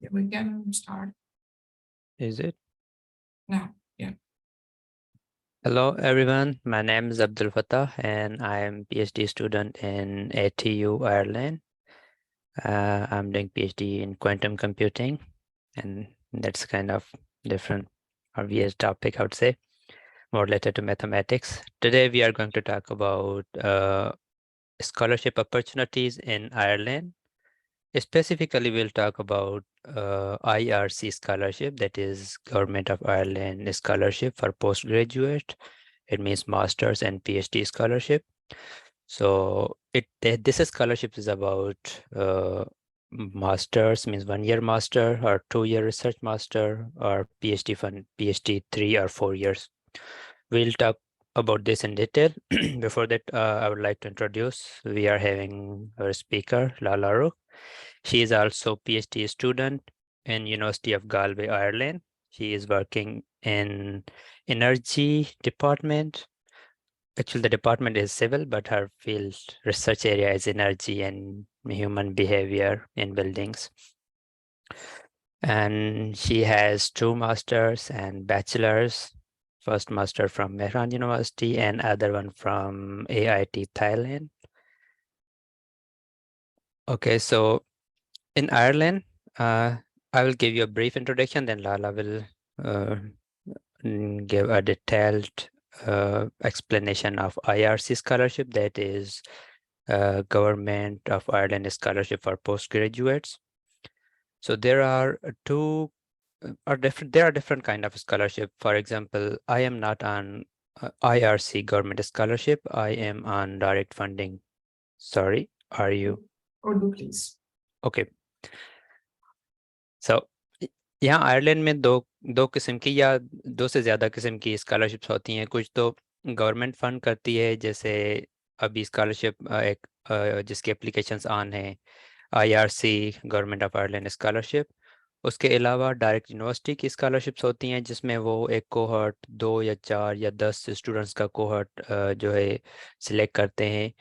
Yeah, we can start Is it? now. Yeah. Hello, everyone. My name is Abdul Fattah, and I am PhD student in ATU, Ireland. I'm doing PhD in quantum computing, and that's kind of different or weird topic, I would say, more related to mathematics. Today, we are going to talk about scholarship opportunities in Ireland. Specifically, we'll talk about IRC scholarship, that is Government of Ireland Scholarship for postgraduate. It means master's and PhD scholarship. So this scholarship is about master's, means 1 year master or 2 year research master, or PhD fund, PhD 3 or 4 years. We'll talk about this in detail. Before that, I would like to introduce, we are having our speaker, Lala Rook. She is also PhD student in University of Galway, Ireland. She is working in energy department. Actually, the department is civil, but her field research area is energy and human behavior in buildings. And she has 2 masters and bachelors. First master from Mehran University and other one from AIT Thailand. Okay, so in Ireland, I will give you a brief introduction, then Lala will give a detailed explanation of IRC scholarship, that is Government of Ireland Scholarship for postgraduates. So there are different kind of scholarship. For example, I am not on IRC government scholarship. I am on direct funding. Sorry, are you? Urdu, please. Okay. So यहाँ Ireland में दो किस्म की या 2 से ज़्यादा किस्म की स्कॉलरशिप्स होती हैं। कुछ तो गवर्नमेंट फंड करती है, जैसे अभी स्कॉलरशिप एक जिसकी एप्लीकेशंस ऑन है, IRC government of Ireland scholarship. उसके अलावा डायरेक्ट यूनिवर्सिटी की स्कॉलरशिप्स होती हैं, जिसमें वो एक कोहर्ट 2 या 4 या 10 स्टूडेंट्स का कोहर्ट जो है सिलेक्ट करते हैं।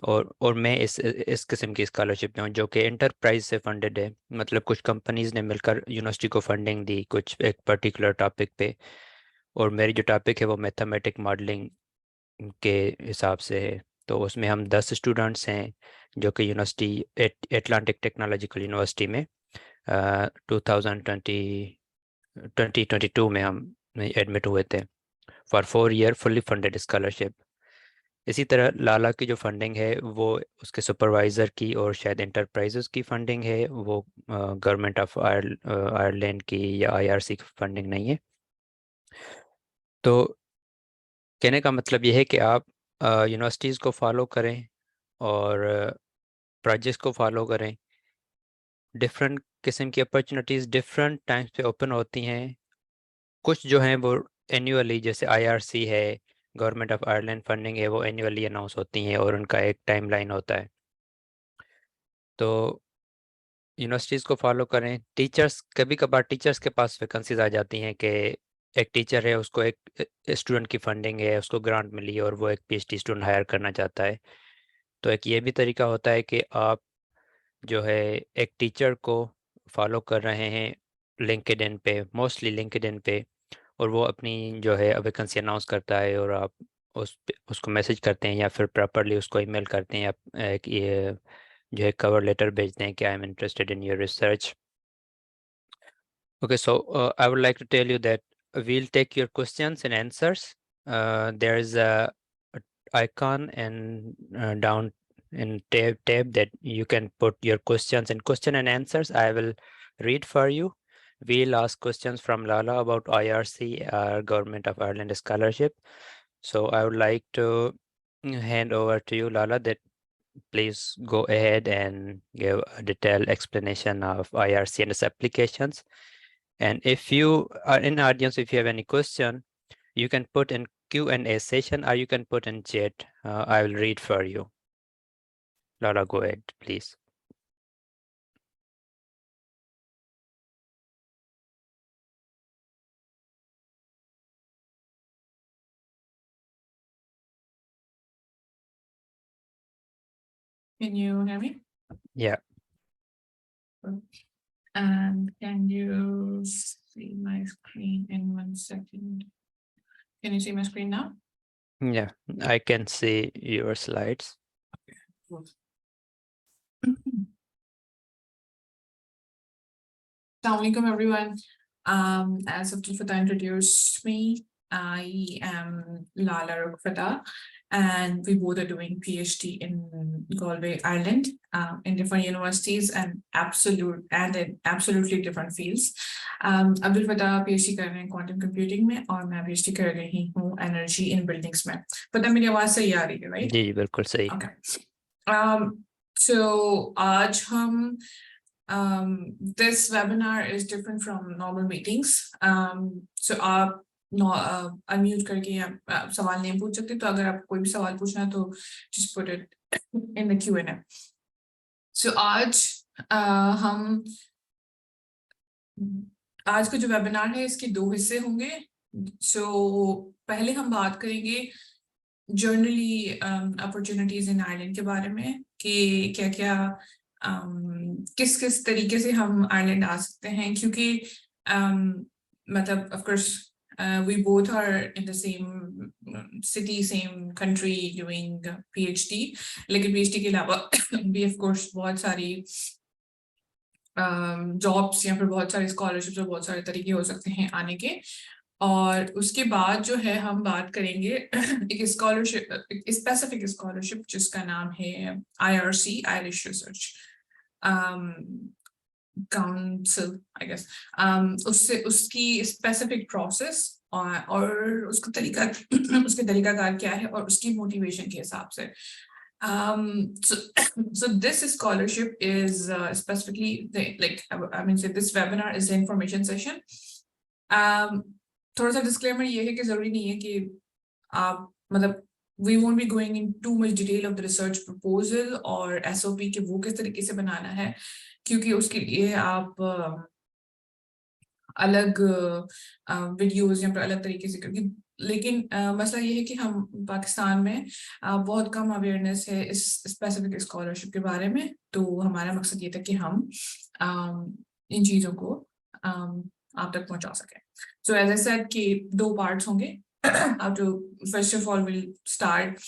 और मैं इस किस्म की स्कॉलरशिप में हूँ, जो कि एंटरप्राइज से फंडेड है। मतलब कुछ कंपनीज ने मिलकर यूनिवर्सिटी को फंडिंग दी कुछ एक पर्टिकुलर टॉपिक पे, और मेरी जो टॉपिक है वो मैथमेटिक मॉडलिंग के हिसाब से है। तो उसमें हम 10 स्टूडेंट्स हैं, जो कि यूनिवर्सिटी एटलांटिक टेक्नोलॉजिकल यूनिवर्सिटी में 2022 में हम एडमिट हुए थे for 4 year fully funded scholarship. इसी तरह लाला की जो फंडिंग है वो उसके सुपरवाइज़र की और शायद इंटरप्राइजेस की फंडिंग है, वो गवर्नमेंट ऑफ आयरलैंड की या IRC की फंडिंग नहीं है। तो कहने का मतलब ये है कि आप यूनिवर्सिटीज़ को फॉलो करें और प्रोजेक्ट्स को फॉलो करें। डिफरेंट किस्म की अपॉर्चुनिटीज़ डिफरेंट टाइम्स पे ओपन होती हैं। कुछ जो हैं वो एनुअली, जैसे IRC है, गवर्नमेंट ऑफ आयरलैंड फंडिंग है, वो एनुअली अनाउंस होती हैं और उनका एक टाइमलाइन होता है। तो यूनिवर्सिटीज़ को फॉलो करें। टीचर्स, कभी कभार टीचर्स के पास वैकेंसीज आ जाती हैं कि एक टीचर है, उसको एक स्टूडेंट की फंडिंग है, उसको ग्रांट मिली और वो एक PhD स्टूडेंट हायर करना चाहता है। तो एक ये भी तरीका होता है कि आप जो है एक टीचर को फॉलो कर रहे हैं लिंक्डइन पे, मोस्टली लिंक्डइन पे, और वो अपनी जो है वैकेंसी अनाउंस करता है और आप उसको मैसेज करते हैं या फिर प्रॉपरली उसको ईमेल करते हैं, या एक ये जो है कवर लेटर भेजते हैं कि I am interested in your research. Okay, so I would like to tell you that we'll take your questions and answers. There is a icon and down in tab that you can put your questions and question and answers. I will read for you. We'll ask questions from Lala about IRC, Government of Ireland Scholarship. So I would like to hand over to you, Lala, that please go ahead and give a detailed explanation of IRC and its applications. And if you are in the audience, if you have any question, you can put in Q&A session or you can put in chat. I will read for you. Laura, go ahead, please. Can you hear me? Yeah. And can you see my screen in 1 second? Can you see my screen now? Yeah, I can see your slides. Assalamualaikum everyone. As Abdul Fatah introduced me, I am Lala Rukfata, and we both are doing PhD in Galway, Ireland, in different universities and in absolutely different fields. Abdul Fatah PhD कर रहे हैं quantum computing में और मैं PhD कर रही हूँ energy in buildings में. पता मेरी आवाज सही आ रही है, right? जी बिल्कुल सही. Okay. So आज हम this webinar is different from normal meetings. So आप unmute करके आप सवाल नहीं पूछ सकते, तो अगर आप कोई भी सवाल पूछना है तो just put it in the Q&A. So आज आज का जो webinar है इसके 2 हिस्से होंगे. So पहले हम बात करेंगे जनरली अपॉर्चुनिटीज इन आयरलैंड के बारे में कि क्या-क्या किस तरीके से हम आयरलैंड आ सकते हैं, क्योंकि मतलब of course we both are in the same city, same country doing PhD, लेकिन PhD के अलावा भी of course बहुत सारी जॉब्स या फिर बहुत सारे स्कॉलरशिप्स और बहुत सारे तरीके हो सकते हैं आने के. और उसके बाद जो है हम बात करेंगे एक स्कॉलरशिप, स्पेसिफिक स्कॉलरशिप जिसका नाम है IRC Irish Research Council, I guess. उससे उसकी स्पेसिफिक प्रोसेस और उसका तरीका उसके तरीकाकार क्या है और उसकी मोटिवेशन के हिसाब से. So this scholarship is specifically this webinar is the information session. थोड़ा सा डिस्क्लेमर ये है कि जरूरी नहीं है कि आप मतलब we won't be going in too much detail of the research proposal और SOP के वो किस तरीके से बनाना है, क्योंकि उसके लिए आप अलग वीडियोस या फिर अलग तरीके से, क्योंकि लेकिन मसला ये है कि हम पाकिस्तान में बहुत कम अवेयरनेस है इस स्पेसिफिक स्कॉलरशिप के बारे में. तो हमारा मकसद ये था कि हम इन चीज़ों को आप तक पहुंचा सकें. So as I said कि 2 parts होंगे. First of all we'll start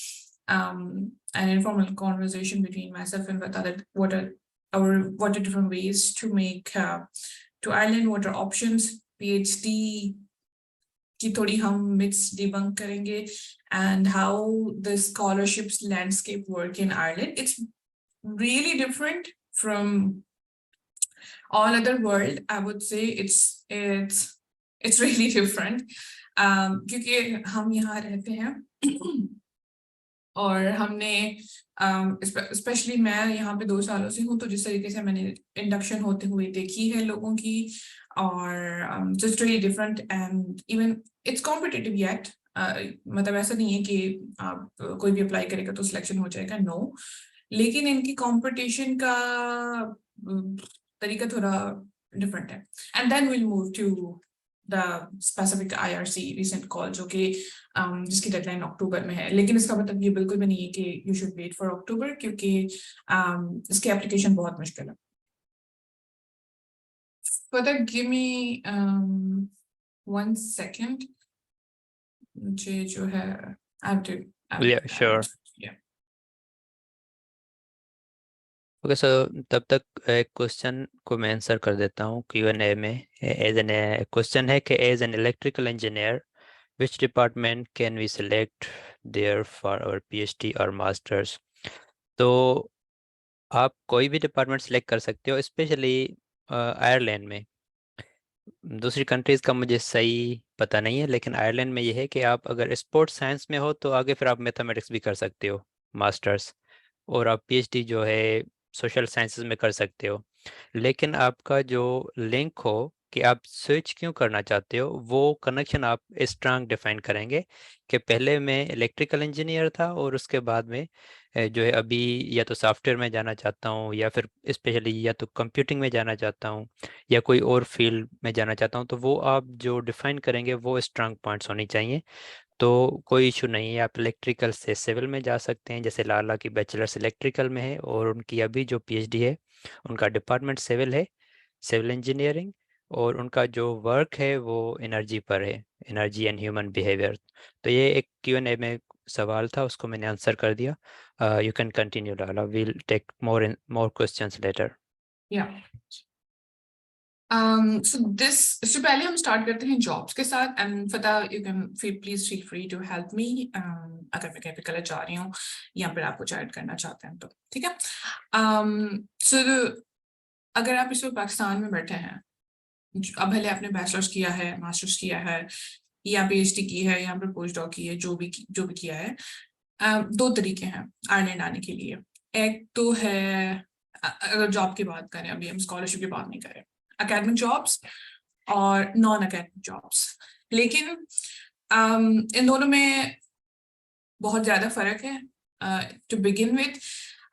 an informal conversation between myself and Vata that what are different ways to make to Ireland, what are options. PhD की थोड़ी हम myths debunk करेंगे and how the scholarships landscape work in Ireland. It's really different from all other world. I would say it's really different क्योंकि हम यहाँ रहते हैं और हमने स्पेशली मैं यहाँ पे 2 सालों से हूँ, तो जिस तरीके से मैंने इंडक्शन होते हुए देखी है लोगों की, और just really different and even it's competitive yet. मतलब ऐसा नहीं है कि आप कोई भी अप्लाई करेगा तो सिलेक्शन हो जाएगा, नो. लेकिन इनकी कंपटीशन का तरीका थोड़ा डिफरेंट है. And then will move to the specific IRC recent call जो कि जिसकी डेडलाइन अक्टूबर में है. लेकिन इसका मतलब ये बिल्कुल भी नहीं है कि you should wait for October, क्योंकि इसकी एप्लीकेशन बहुत मुश्किल है. Further, give me 1 second. मुझे जो है I have to Yeah, sure. Yeah. Okay, so तब तक एक क्वेश्चन को मैं आंसर कर देता हूँ Q&A में. एज एन क्वेश्चन है कि as an electrical engineer which department can we select there for our PhD or masters. तो आप कोई भी डिपार्टमेंट सेलेक्ट कर सकते हो, स्पेशली आयरलैंड में. दूसरी कंट्रीज़ का मुझे सही पता नहीं है, लेकिन आयरलैंड में ये है कि आप अगर स्पोर्ट्स साइंस में हो तो आगे फिर आप मैथमेटिक्स भी कर सकते हो मास्टर्स, और आप PhD जो है सोशल साइंसेज में कर सकते हो. लेकिन आपका जो लिंक हो कि आप स्विच क्यों करना चाहते हो, वो कनेक्शन आप स्ट्रांग डिफाइन करेंगे कि पहले मैं इलेक्ट्रिकल इंजीनियर था और उसके बाद में जो है अभी या तो सॉफ्टवेयर में जाना चाहता हूँ या फिर स्पेशली या तो कंप्यूटिंग में जाना चाहता हूँ या कोई और फील्ड में जाना चाहता हूँ. तो वो आप जो डिफाइन करेंगे वो स्ट्रांग पॉइंट्स होनी चाहिए. तो कोई इशू नहीं है, आप इलेक्ट्रिकल से सिविल में जा सकते हैं. जैसे लाला की बैचलर्स इलेक्ट्रिकल में है और उनकी अभी जो PhD है उनका डिपार्टमेंट सिविल है. सिविल इंजीनियरिंग, और उनका जो वर्क है वो एनर्जी पर है, एनर्जी एंड ह्यूमन बिहेवियर। तो ये एक Q&A में सवाल था, उसको मैंने आंसर कर दिया। यू कैन कंटिन्यू लाला, we'll take more questions later. Yeah. So this, इससे पहले हम स्टार्ट करते हैं जॉब्स के साथ, एंड फता you can please feel free to help me अगर मैं कहीं पे गलत जा रही हूँ या फिर आप कुछ ऐड करना चाहते हैं तो, ठीक है। सो अगर आप इस वक्त पाकिस्तान में बैठे हैं, अब भले आपने बैचलर्स किया है, मास्टर्स किया है, या PhD की है, या फिर पोस्ट डॉक की है, जो भी किया है, दो तरीके हैं आयरलैंड आने के लिए। एक तो है, अगर जॉब की बात करें, अभी हम स्कॉलरशिप की बात नहीं करें, एकेडमिक जॉब्स और नॉन एकेडमिक जॉब्स। लेकिन इन दोनों में बहुत ज्यादा फर्क है। टू बिगिन विथ,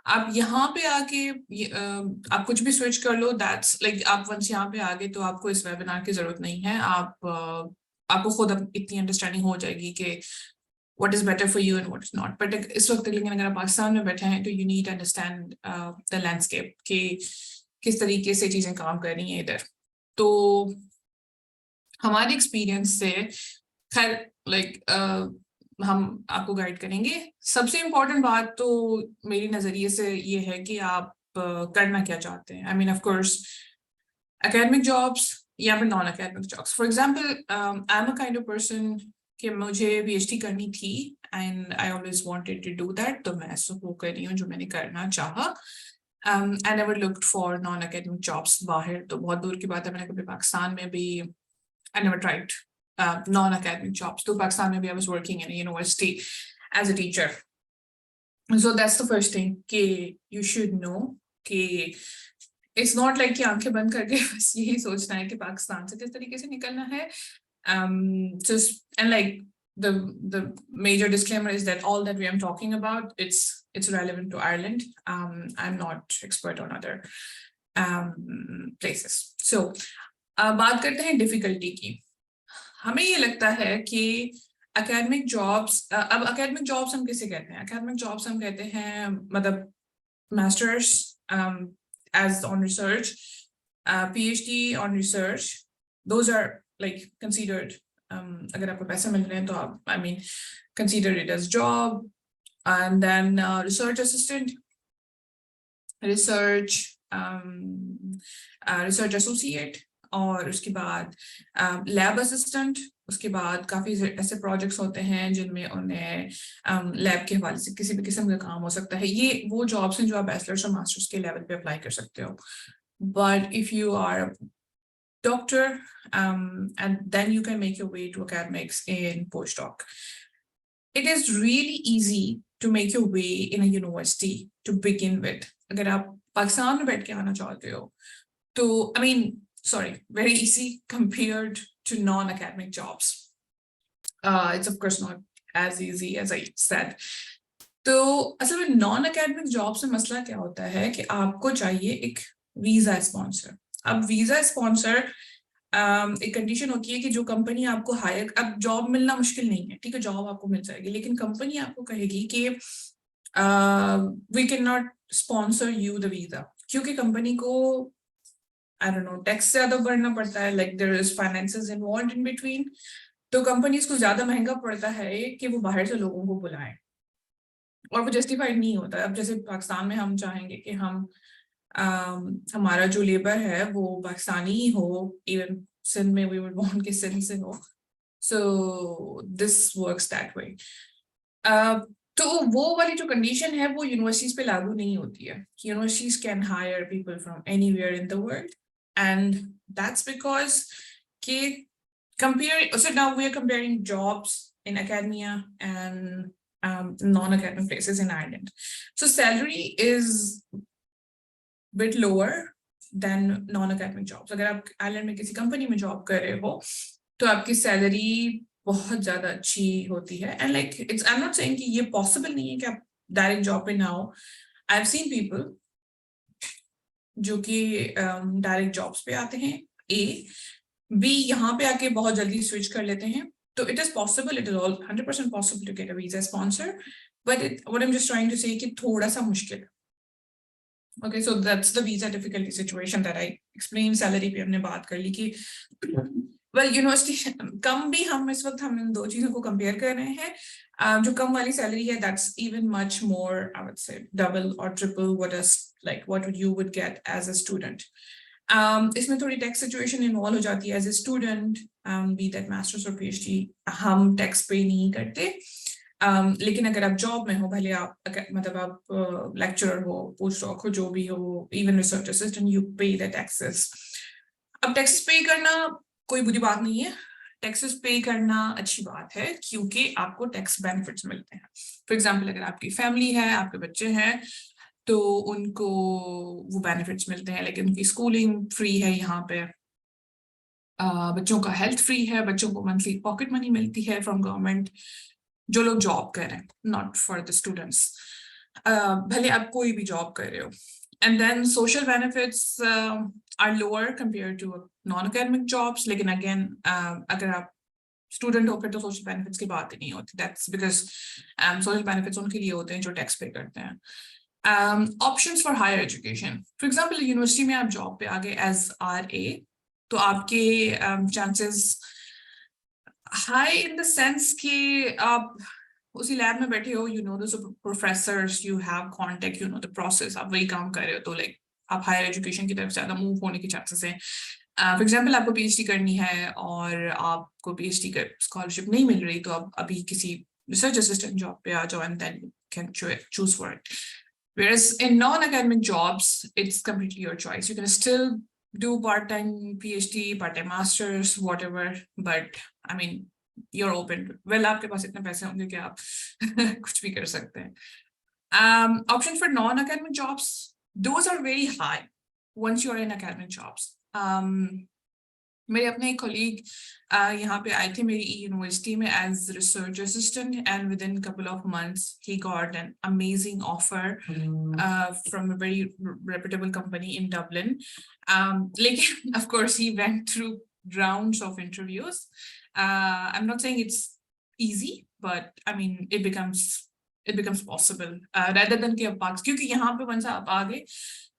आप यहाँ पे आके आप कुछ भी स्विच कर लो, दैट्स लाइक आप वंस यहाँ पे आ गए तो आपको इस वेबिनार की जरूरत नहीं है। आपको खुद इतनी अंडरस्टैंडिंग हो जाएगी कि what is better for you and what is not. But इस वक्त लेकिन अगर आप पाकिस्तान में बैठे हैं तो you need to understand the landscape कि किस तरीके से चीजें काम कर रही हैं इधर। तो हमारे एक्सपीरियंस से खैर हम आपको गाइड करेंगे। सबसे इम्पोर्टेंट बात तो मेरी नजरिए से ये है कि आप करना क्या चाहते हैं। I mean of course academic jobs या फिर non academic jobs. For example I am a kind of person कि मुझे PhD करनी थी and I always wanted to do that, तो मैं वो कर रही हूँ जो मैंने करना चाहा। I never looked for non academic jobs बाहर, तो बहुत दूर की बात है, मैंने कभी पाकिस्तान में भी I never tried non-academic jobs. तो पाकिस्तान में भी I was working in a university as a teacher. So that's the first thing कि you should know कि it's not like कि आंखें बंद करके बस यही सोचना है कि पाकिस्तान से किस तरीके से निकलना है। Just and like the major disclaimer is that all that we am talking about, it's relevant to Ireland. I'm not expert on other places. So बात करते हैं डिफिकल्टी की। हमें ये लगता है कि एकेडमिक जॉब्स, अब एकेडमिक जॉब्स हम किसे कहते हैं? एकेडमिक जॉब्स हम कहते हैं मतलब masters as on research, PhD on research, those are like considered. अगर आपको पैसे मिल रहे हैं तो आप I mean consider it as job. And then research assistant, research associate, और उसके बाद लैब असिस्टेंट। उसके बाद काफ़ी ऐसे प्रोजेक्ट्स होते हैं जिनमें उन्हें लैब के हवाले से किसी भी किस्म का काम हो सकता है। ये वो जॉब्स हैं जो आप बैचलर्स और मास्टर्स के लेवल पे अप्लाई कर सकते हो। But if you are doctor and then you can make your way to academics in postdoc. It is really easy to make your way in a university to begin with. अगर आप पाकिस्तान में बैठ के आना चाहते हो तो I mean sorry, very easy compared to non-academic jobs. It's of course not as easy as I said. तो असल में नॉन एकेडमिक जॉब से मसला क्या होता है कि आपको चाहिए एक वीजा स्पॉन्सर। अब वीजा स्पॉन्सर एक कंडीशन होती है कि जो कंपनी आपको हायर, अब जॉब मिलना मुश्किल नहीं है, ठीक है, जॉब आपको मिल जाएगी, लेकिन कंपनी आपको कहेगी कि we can not sponsor you the visa, क्योंकि कंपनी को आई डोंट नो टैक्स ज्यादा भरना पड़ता है, like there is finances involved in between. तो कंपनीज को ज्यादा महंगा पड़ता है कि वो बाहर से लोगों को बुलाएं, और वो जस्टिफाइड नहीं होता। अब जैसे पाकिस्तान में हम चाहेंगे कि हम हमारा जो लेबर है वो पाकिस्तानी ही हो, इवन सिंध में वी वुड वांट कि सिंध से हो, so this works that way. तो वो वाली जो कंडीशन है वो यूनिवर्सिटीज पे लागू नहीं होती है। Universities can hire people from anywhere in the world, and that's because कि comparing, so now we are comparing jobs in academia and non-academic places in Ireland. So salary is bit lower than non-academic jobs. अगर आप Ireland में किसी company में job कर रहे हो तो आपकी सैलरी बहुत ज्यादा अच्छी होती है, and like it's, I am not saying कि ये पॉसिबल नहीं है कि आप डायरेक्ट जॉब पे ना हो। आई हैव सीन पीपल जो कि डायरेक्ट जॉब्स पे आते हैं, बी यहाँ पे आके बहुत जल्दी स्विच कर लेते हैं। तो it is possible, it is all 100% possible to get a visa sponsor, but what I am just trying to say कि थोड़ा सा मुश्किल है। Okay, so that's the visa difficulty situation that I explained. Salary पे हमने बात कर ली कि well यूनिवर्सिटी कम भी हम इस वक्त हम इन दो चीजों को कंपेयर कर रहे हैं जो कम वाली सैलरी है that's even much more I would say double or triple what you would get as a student. इसमें थोड़ी टैक्स सिचुएशन इन्वॉल्व हो जाती है as a student be that masters और पीएचडी हम टैक्स पे नहीं करते लेकिन अगर आप जॉब में हो भले आप मतलब आप लेक्चरर हो पोस्ट डॉक हो जो भी हो इवन रिसर्च असिस्टेंट यू पे द टैक्सेस. अब टैक्सेस पे करना कोई बुरी बात नहीं है. टैक्सेस पे करना अच्छी बात है क्योंकि आपको टैक्स बेनिफिट्स मिलते हैं. फॉर एग्जांपल अगर आपकी फैमिली है आपके बच्चे हैं तो उनको वो बेनिफिट्स मिलते हैं लेकिन उनकी स्कूलिंग फ्री है यहाँ पे बच्चों का हेल्थ फ्री है बच्चों को मंथली पॉकेट मनी मिलती है फ्रॉम गवर्नमेंट जो लोग जॉब कर रहे हैं नॉट फॉर द स्टूडेंट्स भले आप कोई भी जॉब कर रहे हो. And then social benefits are lower compare to non academic jobs लेकिन अगेन अगर आप स्टूडेंट हो फिर तो सोशल बेनिफिट्स की बात ही नहीं होती. दैट्स बिकॉज सोशल बेनिफिट्स उनके लिए होते हैं जो टैक्स पे करते हैं. Options for higher education for example university में आप जॉब पे आ गए एज RA तो आपके chances high in the sense कि आप उसी लैब में बैठे हो you know the professors you have contact you know the process आप वही काम कर रहे हो तो लाइक आप हायर एजुकेशन की तरफ ज्यादा मूव होने के चांसेस हैं. फॉर एग्जाम्पल आपको PhD करनी है और आपको PhD का स्कॉलरशिप नहीं मिल रही तो आप अभी किसी रिसर्च असिस्टेंट जॉब पे आ जाओ and then you can choose for it. Whereas in non-academic jobs, it's completely your choice. You can still do part-time PhD, part-time masters, whatever. But I mean, you're open. Well, आपके पास इतने पैसे होंगे कि आप कुछ भी कर सकते हैं. Options for non-academic jobs, those are very high once you're in academic jobs. मेरे अपने एक कोलीग यहाँ पे आए थे मेरी यूनिवर्सिटी में as research assistant and within couple of months he got an amazing offer from a very reputable company in Dublin. लेकिन of course he went through rounds of interviews. I am not saying it's easy but I mean it becomes possible rather than कि अब क्योंकि यहाँ पे once आप आ गए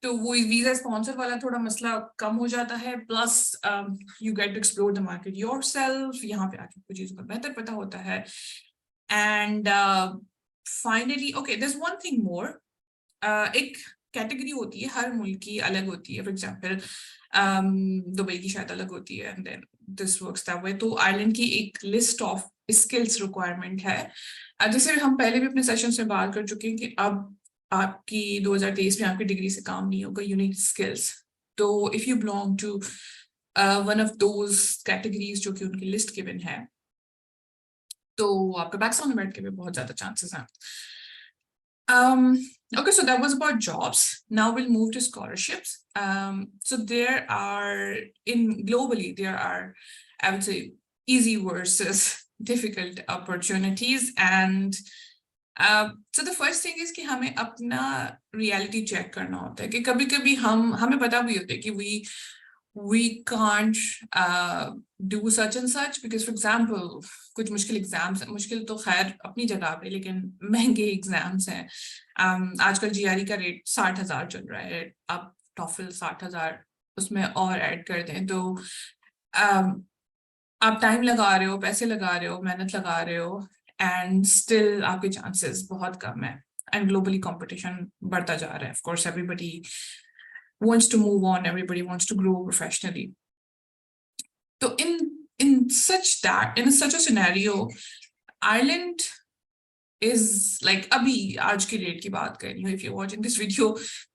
तो वो वीजा स्पॉन्सर वाला थोड़ा मसला कम हो जाता है plus you get to explore the market yourself. यहाँ पे आके कुछ चीजों का बेहतर पता होता है. And finally okay there is one thing more. एक कैटेगरी होती है हर मुल्क की अलग होती है. फॉर एग्जांपल दुबई की शायद अलग होती है and then this works that way. तो आयरलैंड की एक लिस्ट ऑफ स्किल्स रिक्वायरमेंट है जैसे हम पहले भी अपने सेशन में बात कर चुके हैं कि अब आपकी 2023 में आपकी डिग्री से काम नहीं होगा. You need skills. तो if you belong to one of those categories जो कि उनकी लिस्ट गिवन है तो आपका बैकग्राउंड में बैठ के भी बहुत ज्यादा चांसेस हैं. Okay, so that was about jobs. Now we'll move to scholarships. So there are globally there are I would say easy versus difficult opportunities and so the first thing is कि हमें अपना reality check करना होता है कि कभी-कभी हमें पता भी होता है कि we can't do such and such because for example कुछ मुश्किल एग्जाम्स मुश्किल तो खैर अपनी जगह पे लेकिन महंगे एग्जाम्स हैं. आजकल GRE का रेट 60,000 चल रहा है. आप टॉफल 60,000 उसमें और ऐड कर दें तो आप टाइम लगा रहे हो पैसे लगा रहे हो मेहनत लगा रहे हो एंड स्टिल आपके चांसेस बहुत कम है एंड ग्लोबली कंपटीशन बढ़ता जा रहा है. Of course everybody wants to move on, everybody wants to grow professionally. So in such a scenario, Ireland is like abhi aaj ki date ki baat kar rahi hu. If you're watching this video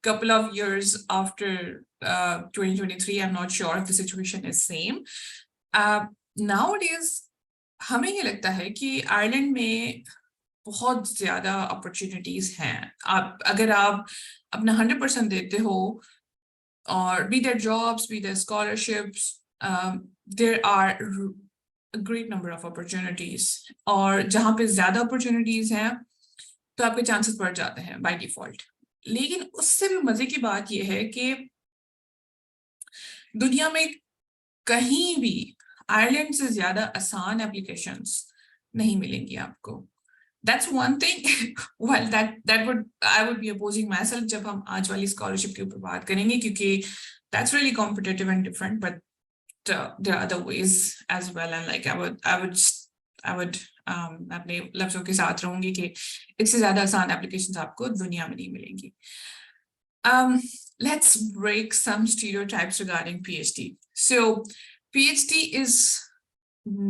couple of years after 2023, I'm not sure if the situation is same. Nowadays हमें ये लगता है कि Ireland में बहुत ज्यादा opportunities हैं. अगर आप अपना 100% देते हो or be there jobs, be there scholarships, there are a great number of opportunities. और जहाँ पे ज़्यादा opportunities हैं तो आपके chances बढ़ जाते हैं by default. लेकिन उससे भी मज़े की बात ये है कि दुनिया में कहीं भी आयरलैंड से ज़्यादा आसान applications नहीं मिलेंगी आपको. That's one thing. Well, I would be opposing myself जब हम आज वाली scholarship के ऊपर बात करेंगे, क्योंकि that's really competitive and different, but there are other ways as well. And like I would अपने लफ्जों के साथ रहूंगी कि इससे ज़्यादा आसान applications आपको दुनिया में नहीं मिलेंगी. Let's break some stereotypes regarding PhD. So PhD is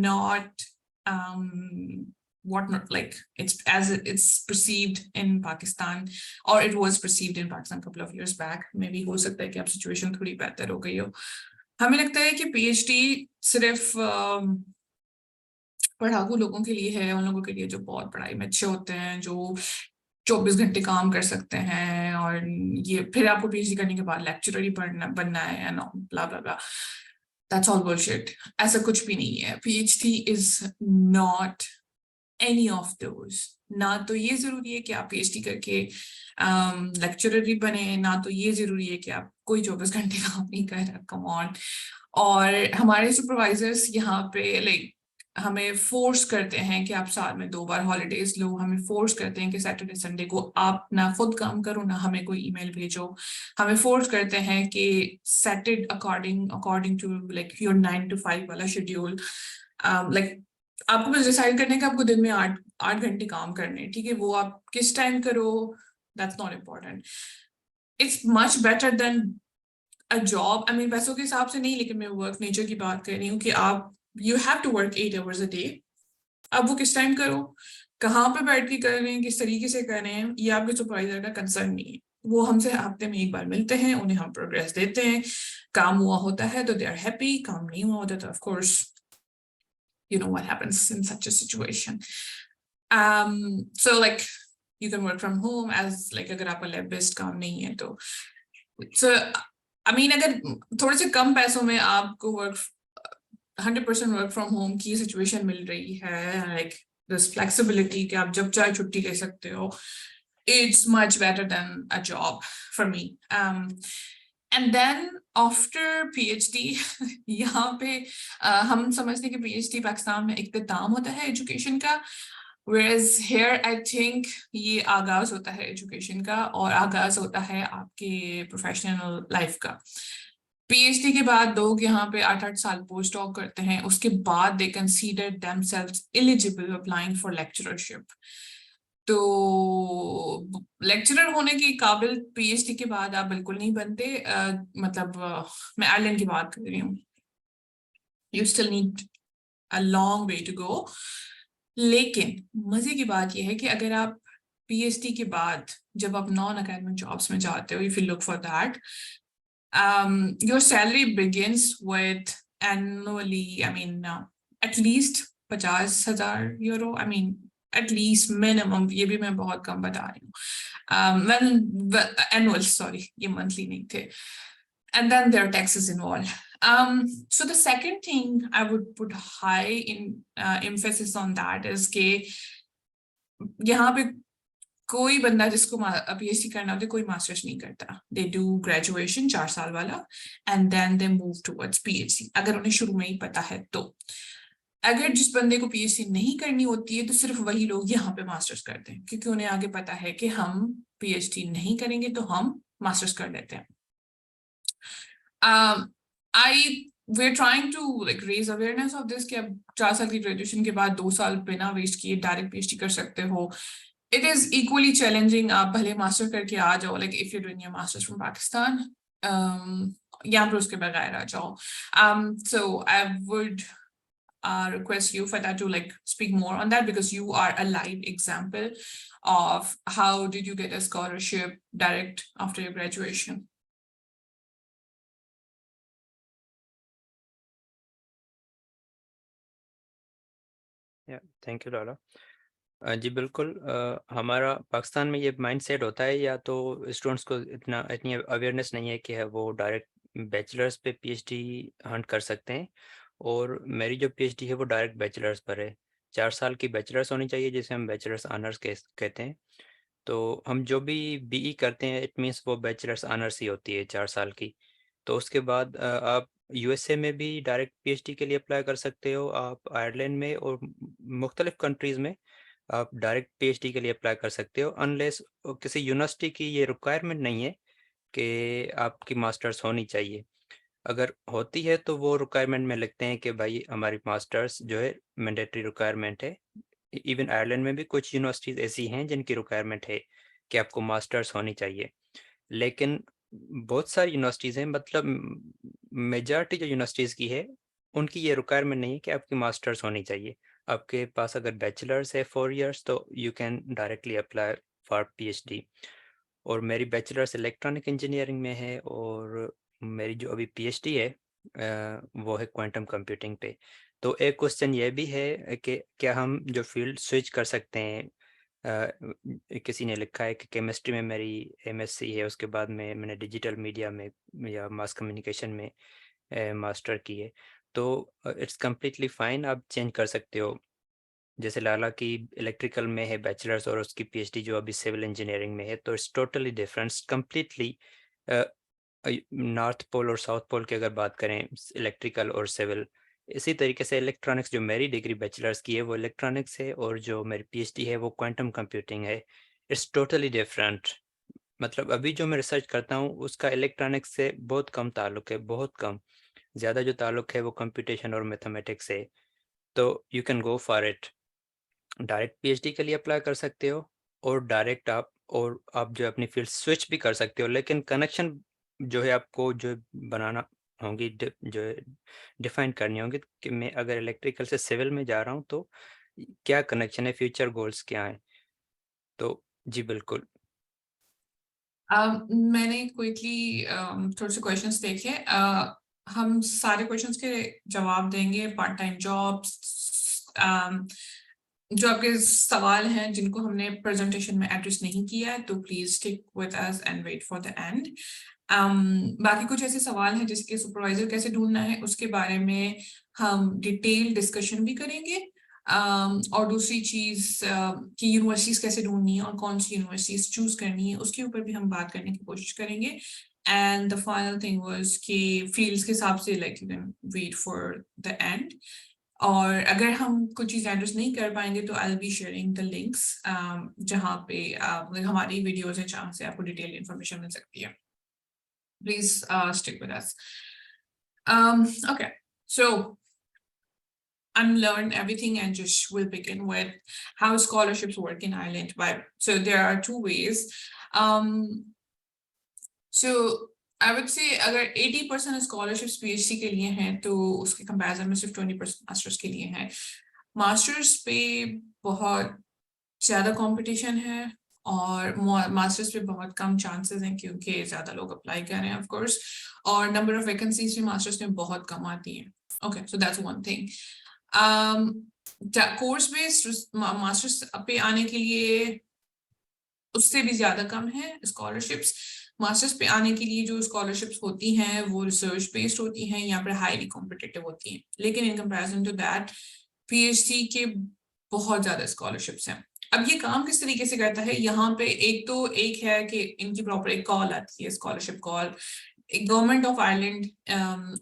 not what not like it's as it's perceived in Pakistan, or it was perceived in Pakistan a couple of years back. Maybe हो सकता है कि अब situation थोड़ी बेहतर हो गई हो. हमें लगता है कि PhD सिर्फ पढ़ाकू लोगों के लिए है, उन लोगों के लिए जो बहुत पढ़ाई में अच्छे होते हैं, जो 24 घंटे काम कर सकते हैं, और ये फिर आपको PhD करने के बाद लेक्चरर ही बनना है and blah blah blah. That's all bullshit. ऐसा कुछ भी नहीं है. PhD is not any of those. ना तो ये जरूरी है कि आप PhD करके लेक्चरर ही बने, ना तो ये जरूरी है कि आप कोई 24 घंटे काम नहीं कर रहा. Come on. और हमारे सुपरवाइजर्स यहाँ पे लाइक हमें फोर्स करते हैं कि आप साल में 2 बार हॉलीडेज लो. हमें फोर्स करते हैं कि सैटरडे संडे को आप ना खुद काम करो, ना हमें कोई ईमेल भेजो. हमें फोर्स करते हैं कि set it according to like your 9 to 5 वाला शेड्यूल. लाइक आपको बस डिसाइड करने का आपको दिन में 8 घंटे काम करने, ठीक है. वो आप किस टाइम करो, that's not important. It's much better than a job. I mean पैसों के हिसाब से नहीं, लेकिन मैं वर्क नेचर की बात कर रही हूँ कि आप you have to work 8 hours a day. अब वो किस टाइम करो, कहाँ पे बैठ के कर रहे हैं, किस तरीके से कर रहे हैं, ये आपके सुपरवाइजर का कंसर्न नहीं है. वो हमसे हफ्ते में 1 बार मिलते हैं, उन्हें हम प्रोग्रेस देते हैं. काम हुआ होता है तो दे आर हैप्पी, काम नहीं हुआ होता तो of course you know what happens in such a situation. So like you can work from home as like अगर आपका lab based काम नहीं है तो. So I mean अगर थोड़े से कम पैसों में आपको 100% वर्क फ्रॉम होम की सिचुएशन मिल रही है, लाइक दिस फ्लेक्सिबिलिटी कि आप जब चाहे छुट्टी ले सकते हो, it's much better than a job for me. And then after PhD यहाँ पे हम समझते हैं कि PhD पाकिस्तान में इख्तिताम होता है एजुकेशन का, whereas here I think ये आगाज होता है एजुकेशन का, और आगाज होता है आपके प्रोफेशनल लाइफ का. PhD के बाद लोग यहाँ पे 8 साल पोस्ट डॉक करते हैं, उसके बाद दे consider themselves eligible applying for lecturership. तो लेक्चरर होने की काबिल PhD के बाद आप बिल्कुल नहीं बनते. मतलब मैं आयरलैंड की बात कर रही हूँ. You still need a long way to go. लेकिन मजे की बात यह है कि अगर आप PhD के बाद जब आप नॉन अकेडमिक जॉब्स में जाते हो, if you look for that, your salary begins with annually, I mean, at least 50,000 euro. I mean, at least minimum. ये भी मैं बहुत कम बता रही हूँ. When annual, sorry, ये monthly नहीं थे. And then there are taxes involved. So the second thing I would put high in emphasis on that is कि यहाँ पे कोई बंदा जिसको PhD करना होता है कोई मास्टर्स नहीं करता. दे डू ग्रेजुएशन 4 साल वाला and then they move towards PhD, अगर उन्हें शुरू में ही पता है तो. अगर जिस बंदे को PhD नहीं करनी होती है तो सिर्फ वही लोग यहाँ पे मास्टर्स करते हैं, क्योंकि उन्हें आगे पता है कि हम PhD नहीं करेंगे तो हम मास्टर्स कर लेते हैं. We're trying to like raise awareness of this कि अब 4 साल की ग्रेजुएशन के बाद 2 साल बिना वेस्ट किए डायरेक्ट PhD कर सकते हो. It is equally challenging. आप भले मास्टर करके आ जाओ, like if you're doing your masters from Pakistan, यहाँ पर उसके बगैर आ जाओ. So I would request you for that to like speak more on that, because you are a live example of how did you get a scholarship direct after your graduation. Thank you Lala. जी बिल्कुल. हमारा पाकिस्तान में ये mind set होता है, या तो students को इतनी अवेयरनेस नहीं है कि वो डायरेक्ट बैचलर्स पे PhD हंट कर सकते हैं, और मेरी जो PhD है वो डायरेक्ट बैचलर्स पर है. 4 साल की बैचलर्स होनी चाहिए, जिसे हम बैचलर्स ऑनर्स कहते हैं. तो हम जो भी BE करते हैं, इट मीन्स वो बैचलर्स ऑनर्स ही होती है 4 साल की. तो उसके बाद आप USA में भी डायरेक्ट PhD के लिए अप्लाई कर सकते हो, आप आयरलैंड में और मुख्तलिफ कंट्रीज़ में आप डायरेक्ट पीएचडी के लिए अप्लाई कर सकते हो, अनलेस किसी यूनिवर्सिटी की ये रिक्वायरमेंट नहीं है कि आपकी मास्टर्स होनी चाहिए। अगर होती है तो वो रिक्वायरमेंट में लिखते हैं कि भाई हमारी मास्टर्स जो है मैंडेटरी रिक्वायरमेंट है। इवन आयरलैंड में भी कुछ यूनिवर्सिटीज़ ऐसी हैं जिनकी रिक्वायरमेंट है कि आपको मास्टर्स होनी चाहिए, लेकिन बहुत सारी यूनिवर्सिटीज़ हैं, मतलब मेजॉरिटी जो यूनिवर्सिटीज़ की है उनकी ये रिक्वायरमेंट नहीं है कि आपकी मास्टर्स होनी चाहिए। आपके पास अगर बैचलर्स है 4 इयर्स तो you can directly apply for PhD. और मेरी बैचलर्स इलेक्ट्रॉनिक इंजीनियरिंग में है और मेरी जो अभी पीएचडी है वो है क्वांटम कंप्यूटिंग पे। तो एक क्वेश्चन ये भी है कि क्या हम जो फील्ड स्विच कर सकते हैं? किसी ने लिखा है कि केमिस्ट्री में मेरी एमएससी है, उसके बाद में मैंने डिजिटल मीडिया में या मास कम्युनिकेशन में मास्टर की है, तो इट्स कम्प्लीटली फाइन, आप चेंज कर सकते हो। जैसे लाला की इलेक्ट्रिकल में है बैचलर्स और उसकी पीएचडी जो अभी सिविल इंजीनियरिंग में है, तो it's totally different completely. North pole और साउथ पोल की अगर बात करें इलेक्ट्रिकल और सिविल, इसी तरीके से इलेक्ट्रॉनिक्स जो मेरी डिग्री बैचलर्स की है वो इलेक्ट्रॉनिक्स है और जो मेरी पीएचडी है वो क्वांटम कंप्यूटिंग है। It's totally different. मतलब अभी जो मैं रिसर्च करता हूँ उसका इलेक्ट्रॉनिक्स से बहुत कम ताल्लुक है, बहुत कम। ज़्यादा जो ताल्लुक है वो कंप्यूटेशन और मैथमेटिक्स है। तो you can go for it, direct PhD के लिए अप्लाई कर सकते हो और डायरेक्ट आप जो अपनी फील्ड स्विच भी कर सकते हो, लेकिन कनेक्शन जो है आपको जो बनाना होंगी, जो डिफाइन करनी होंगी कि मैं अगर इलेक्ट्रिकल से सिविल में जा रहा हूँ तो क्या कनेक्शन है, फ्यूचर गोल्स क्या हैं। तो जी बिल्कुल। मैंने क्विकली थोड़े से क्वेश्चंस देखे। हम सारे क्वेश्चंस के जवाब देंगे। पार्ट टाइम जॉब्स, जो आपके सवाल हैं जिनको हमने प्रेजेंटेशन में एड्रेस नहीं किया है, तो please stick with us and wait for the end. बाकी कुछ ऐसे सवाल हैं जिसके सुपरवाइजर कैसे ढूंढना है उसके बारे में हम डिटेल डिस्कशन भी करेंगे। और दूसरी चीज कि यूनिवर्सिटीज कैसे ढूंढनी है और कौन सी यूनिवर्सिटीज चूज करनी है उसके ऊपर भी हम बात करने की कोशिश करेंगे। And the final thing was कि फील्ड्स के हिसाब से like you can wait for the end. और अगर हम कुछ चीज एड्रेस नहीं कर पाएंगे तो I will be sharing the links जहाँ पे हमारी वीडियोज है जहाँ से आपको डिटेल इन्फॉर्मेशन मिल सकती है। Please stick with us. Okay, so unlearn everything and just we'll begin with how scholarships work in Ireland. So there are two ways. So I would say अगर 80% scholarships PhD के लिए हैं तो उसके comparison में सिर्फ 20% मास्टर्स के लिए हैं। मास्टर्स पे बहुत ज्यादा कंपटीशन है और मास्टर्स पे बहुत कम चांसेस हैं क्योंकि ज्यादा लोग अप्लाई कर रहे हैं ऑफ कोर्स, और नंबर ऑफ वैकेंसीज भी मास्टर्स में बहुत कम आती हैं। Okay, so that's one thing. Course based masters पे आने के लिए उससे भी ज्यादा कम है स्कॉलरशिप्स। मास्टर्स पे आने के लिए जो स्कॉलरशिप्स होती हैं वो रिसर्च बेस्ड होती हैं, यहाँ पर हाईली कॉम्पिटिटिव होती हैं, लेकिन in comparison to that PhD के बहुत ज्यादा स्कॉलरशिप्स हैं। अब ये काम किस तरीके से करता है, यहाँ पे एक है कि इनकी प्रॉपर एक कॉल आती है, scholarship call. Government of Ireland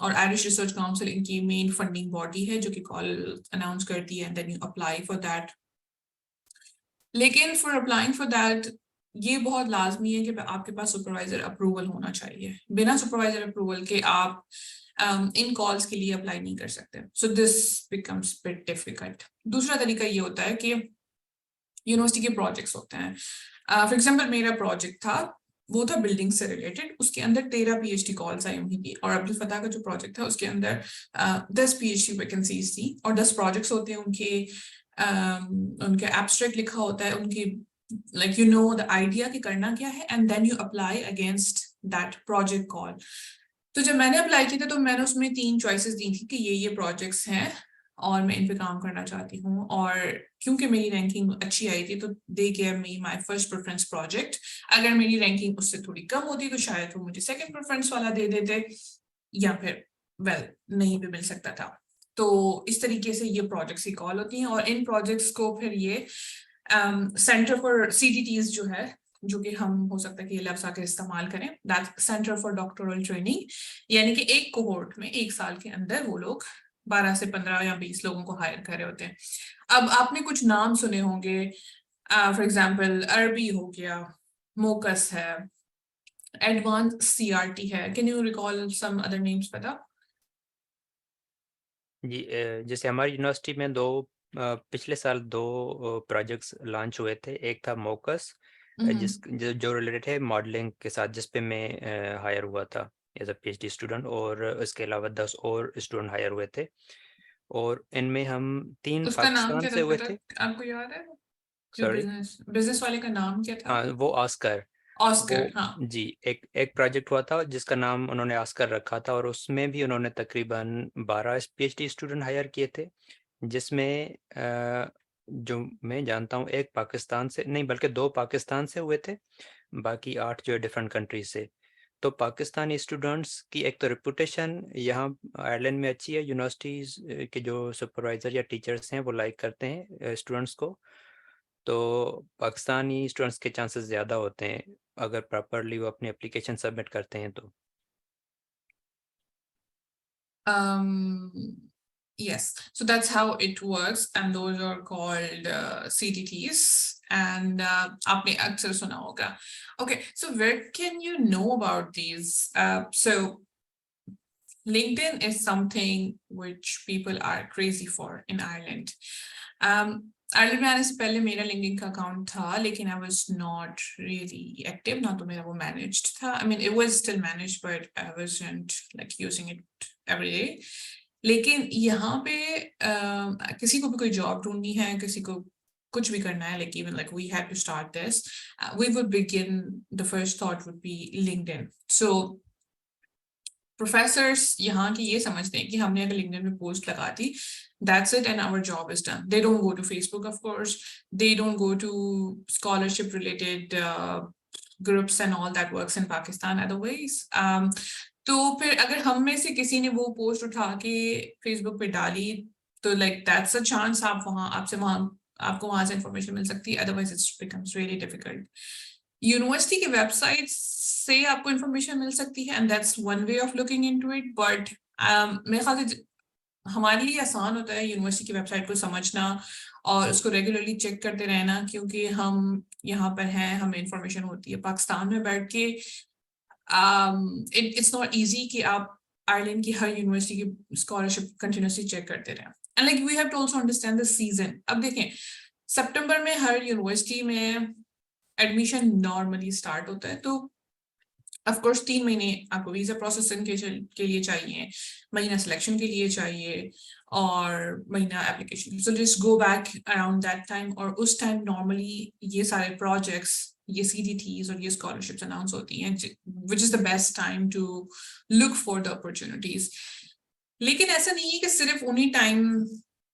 और आयरिश रिसर्च काउंसिल इनकी मेन फंडिंग बॉडी है जो कि कॉल अनाउंस करती है and then you apply for that. लेकिन फॉर अप्लाइंग फॉर दैट ये बहुत लाजमी है कि आपके पास सुपरवाइजर अप्रूवल होना चाहिए। बिना सुपरवाइजर अप्रूवल के आप इन कॉल्स के लिए अप्लाई नहीं कर सकते। So this becomes bit difficult. दूसरा तरीका ये होता है कि यूनिवर्सिटी के प्रोजेक्ट्स होते हैं। फॉर एग्जाम्पल मेरा प्रोजेक्ट था, वो था बिल्डिंग से रिलेटेड, उसके अंदर 13 पीएचडी कॉल्स आई हुई थी, और अब्दुल फताह का जो प्रोजेक्ट था उसके अंदर 10 पीएचडी वैकेंसीज थी, और 10 प्रोजेक्ट्स होते हैं उनके एब्स्ट्रैक्ट लिखा होता है, उनकी like you know the idea कि करना क्या है and then you apply against that project call। तो जब मैंने अप्लाई किया था तो मैंने उसमें 3 चॉइसेस दी थी कि ये प्रोजेक्ट्स हैं और मैं इन पे काम करना चाहती हूँ, और क्योंकि मेरी रैंकिंग अच्छी आई थी तो they gave me my first preference project. अगर मेरी रैंकिंग उससे थोड़ी कम होती तो शायद वो मुझे सेकंड प्रेफरेंस वाला दे देते या फिर नहीं भी मिल सकता था। तो इस तरीके से ये प्रोजेक्ट्स की कॉल होती हैं, और इन प्रोजेक्ट्स को फिर ये सेंटर फॉर CDTs जो है, जो कि हम हो सकता है कि ये लफ्ज आकर इस्तेमाल करें, that centre for doctoral training, यानी कि एक कोहोर्ट में 1 साल के अंदर वो लोग 12 से 15 या 20 लोगों को हायर कर रहे होते हैं। अब आपने कुछ नाम सुने होंगे, फॉर एग्जांपल अरबी हो गया, मोकस है, एडवांस सीआरटी है। Can you recall some other names पता? जी, जैसे हमारी यूनिवर्सिटी में पिछले साल 2 प्रोजेक्ट्स लॉन्च हुए थे। एक था मोकस, जो रिलेटेड है मॉडलिंग के साथ, जिस पे मैं हायर हुआ था एज अ पीएचडी स्टूडेंट, और इसके अलावा 10 और स्टूडेंट हायर हुए थे, और इनमें हम 3 उसका नाम पाकिस्तान क्या से था हुए पता, थे। आपको याद है? जो सॉरी। बिजनेस वाले का नाम क्या था? हाँ, वो ऑस्कर। वो ऑस्कर, हाँ। जी, एक प्रोजेक्ट हुआ था जिसका नाम उन्होंने ऑस्कर रखा था, और उसमें भी उन्होंने तकरीबन 12 पीएचडी स्टूडेंट हायर किए थे, जिसमें जो मैं जानता हूँ एक पाकिस्तान से नहीं, बल्कि 2 पाकिस्तान से हुए थे, बाकी 8 जो है डिफरेंट कंट्रीज से। तो पाकिस्तानी स्टूडेंट्स की एक तो रेपुटेशन यहाँ आयरलैंड में अच्छी है, यूनिवर्सिटीज़ के जो सुपरवाइज़र या टीचर्स हैं वो लाइक करते हैं स्टूडेंट्स को, तो पाकिस्तानी स्टूडेंट्स के चांसेस ज़्यादा होते हैं अगर प्रॉपरली वो अपनी एप्लीकेशन सबमिट करते हैं तो। Yes, so that's how it works, and those are called CTTs. And आपने अक्सर सुना होगा. Okay, so where can you know about these? So LinkedIn is something which people are crazy for in Ireland. Ireland में आने से पहले मेरा LinkedIn का अकाउंट था, लेकिन I was not really active, ना तो मेरा वो managed था. I mean, it was still managed, but I wasn't like using it every day. लेकिन यहाँ पे किसी को भी कोई जॉब ढूंढनी है, किसी को कुछ भी करना है, like even like we had to start this, we would begin, the first thought would be LinkedIn. So professors यहाँ की ये समझते हैं कि हमने अगर लिंक्डइन में पोस्ट लगा दी, that's it and our job is done. They don't go to Facebook, of course. They don't go to scholarship related groups and all that works in Pakistan otherwise. तो फिर अगर हम में से किसी ने वो पोस्ट उठा के फेसबुक पे डाली, तो like that's a chance आपको वहां से इंफॉर्मेशन मिल सकती है, otherwise it's becomes really difficult. University के वेबसाइट से आपको इंफॉर्मेशन मिल सकती है, and that's one way of looking into it, but मेरे ख्याल से हमारे लिए आसान होता है यूनिवर्सिटी की वेबसाइट को समझना और उसको रेगुलरली चेक करते रहना, क्योंकि हम यहाँ पर हैं, हमें इंफॉर्मेशन होती है. पाकिस्तान में बैठ के इट्स नॉट ईजी कि आप आयरलैंड की हर यूनिवर्सिटी की स्कॉलरशिप कंटिन्यूसली चेक करते रहें. And like we have to also understand the season. अब देखें, सितंबर में हर यूनिवर्सिटी में एडमिशन नॉर्मली स्टार्ट होता है, तो ऑफ कोर्स 3 महीने आपको वीजा प्रोसेसिंग के लिए चाहिए, महीना सिलेक्शन के लिए चाहिए, और महीना application. So just go back around that time, और उस टाइम नॉर्मली ये सारे प्रोजेक्ट्स, ये CDTs और ये स्कॉलरशिप्स अनाउंस होती हैं, which is the best time to look for the opportunities. लेकिन ऐसा नहीं है कि सिर्फ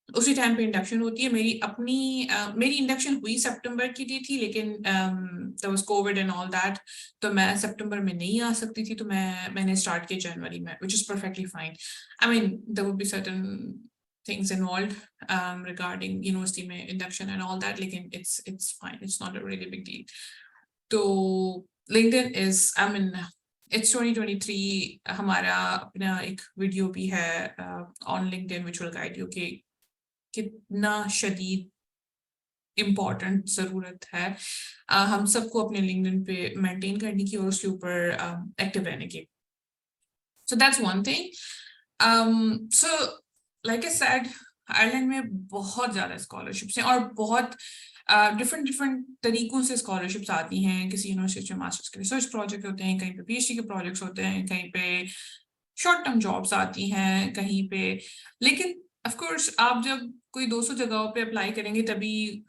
उसी टाइम पे इंडक्शन होती है. मेरी इंडक्शन हुई सितंबर की थी, लेकिन there was covid and all that, तो मैं सितंबर में नहीं आ सकती थी, तो मैंने स्टार्ट किया जनवरी में, which is perfectly fine. I mean there would be certain things involved regarding university में induction and all that, लेकिन it's fine, it's not a really big deal. तो LinkedIn is, I mean, it's 2023. हमारा अपना एक video भी है on LinkedIn which will guide you कि कितना शदीद इम्पोर्टेंट ज़रूरत है हम सबको अपने लिंक्डइन पे मेंटेन करने की और उसके ऊपर एक्टिव रहने की. So that's one thing. So like I said, Ireland में बहुत ज़्यादा स्कॉलरशिप्स हैं और बहुत डिफरेंट तरीकों से स्कॉलरशिप्स आती हैं. किसी यूनिवर्सिटी में मास्टर्स के रिसर्च प्रोजेक्ट होते हैं, कहीं पे PhD के प्रोजेक्ट्स होते हैं, कहीं पे शॉर्ट टर्म जॉब्स आती हैं, कहीं पे. लेकिन ऑफ कोर्स आप जब कोई 200 जगहों पे अप्लाई करेंगे तभी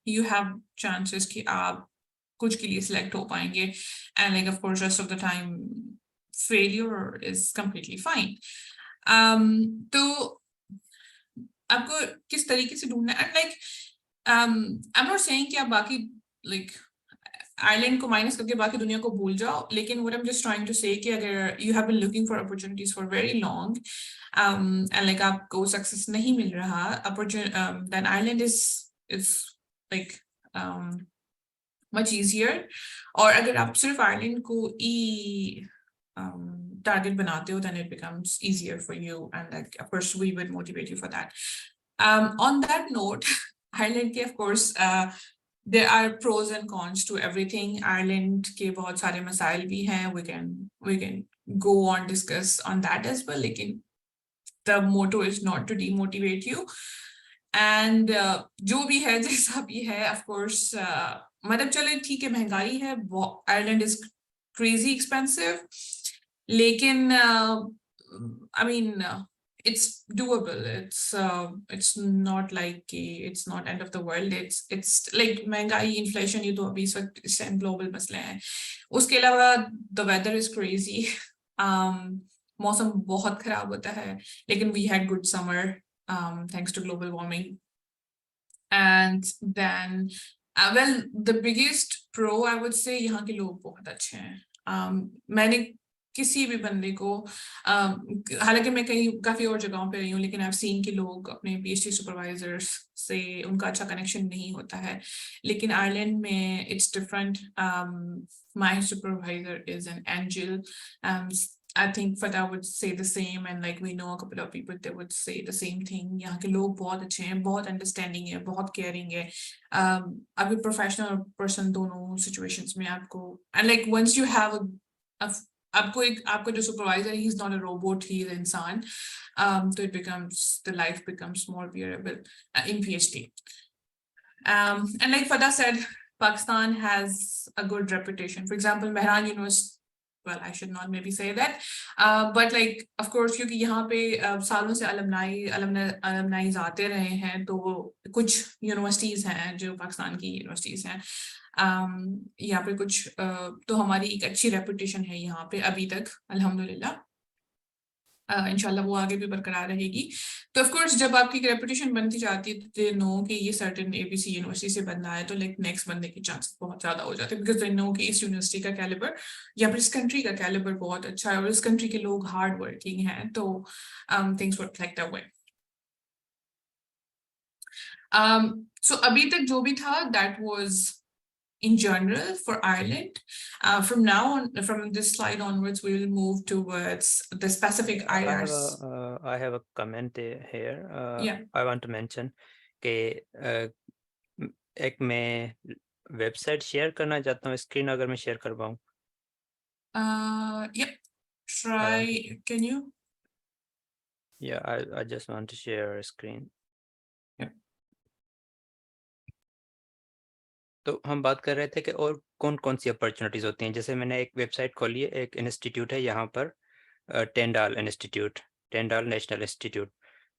यू हैव चांसेस कि आप कुछ के लिए सिलेक्ट हो पाएंगे. And like of course rest of the time failure is completely fine. तो आपको किस तरीके से ढूंढना है, and like I am not saying कि आप बाकी लाइक आइलैंड को माइनस करके बाकी दुनिया को भूल जाओ, लेकिन what I am just trying to say कि अगर you have been looking for opportunities for very long and like आपको सक्सेस नहीं मिल रहा, then Ireland is like much easier. और अगर आप सिर्फ आइलैंड को ही target banate ho, then it becomes easier for you, and like of course we would motivate you for that. On that note, Ireland ke of course there are pros and cons to everything. Ireland ke bahut sare masail bhi hain. We can go on discuss on that as well. Lekin the motto is not to demotivate you. And जो भी है जैसा भी है, of course मतलब चले ठीक है, महंगाई है, Ireland is crazy expensive, लेकिन I mean it's doable. It's not like it's not end of the world. It's like महंगाई, inflation, ये तो अभी इस वक्त global मसले हैं. उसके अलावा the weather is crazy. मौसम बहुत खराब होता है, लेकिन we had good summer thanks to global warming. And then well, the biggest pro I would say, यहाँ के लोग बहुत अच्छे हैं. मैंने किसी भी बंदे को हालांकि मैं कहीं काफी और जगहों पे रही हूँ, लेकिन I've seen कि लोग अपने PhD supervisors से उनका अच्छा कनेक्शन नहीं होता है, लेकिन आयरलैंड में it's different. My supervisor is an angel. I think Fatah would say the same, and like we know a couple of people that would say the same thing. यहाँ के लोग बहुत अच्छे हैं, बहुत understanding है, बहुत caring है. अभी professional और person दोनों situations में आपको, and like once you have आपको जो supervisor, he's not a robot, he is इंसान. So the life becomes more bearable in PhD. And like Fatah said, Pakistan has a good reputation. For example, Mehran University, well, I should not maybe say that, but like of course क्योंकि यहाँ पे सालों से alumni आते रहे हैं, तो कुछ universities हैं जो पाकिस्तान की universities हैं, यहाँ पे कुछ तो हमारी एक अच्छी reputation है यहाँ पे अभी तक, अल्हम्दुलिल्लाह. इंशाल्लाह वो आगे भी बरकरार रहेगी. तो ऑफ कोर्स जब आपकी रेपुटेशन बनती जाती है, दे नो कि ये सर्टेन ABC यूनिवर्सिटी से बंदा है, तो लाइक नेक्स्ट बंदे के चांसेस बहुत ज्यादा हो जाते हैं, बिकॉज दे नो कि इस यूनिवर्सिटी का कैलिबर या फिर इस कंट्री का कैलिबर बहुत अच्छा है और इस कंट्री के लोग हार्ड वर्किंग हैं, तो things work like that way. So अभी तक जो भी था, that was in general for Ireland. From now on, from this slide onwards, we will move towards the specific IRC. I have a comment here. Yeah. I want to mention कि एक मैं website share करना चाहता हूँ, screen अगर मैं share कर पाऊँ. Yeah. Try. Can you? Yeah, I just want to share a screen. तो हम बात कर रहे थे कि और कौन कौन सी अपॉर्चुनिटीज़ होती हैं. जैसे मैंने एक वेबसाइट खोली है, एक इंस्टीट्यूट है यहाँ पर, टेंडाल इंस्टीट्यूट, टेंडाल नेशनल इंस्टीट्यूट.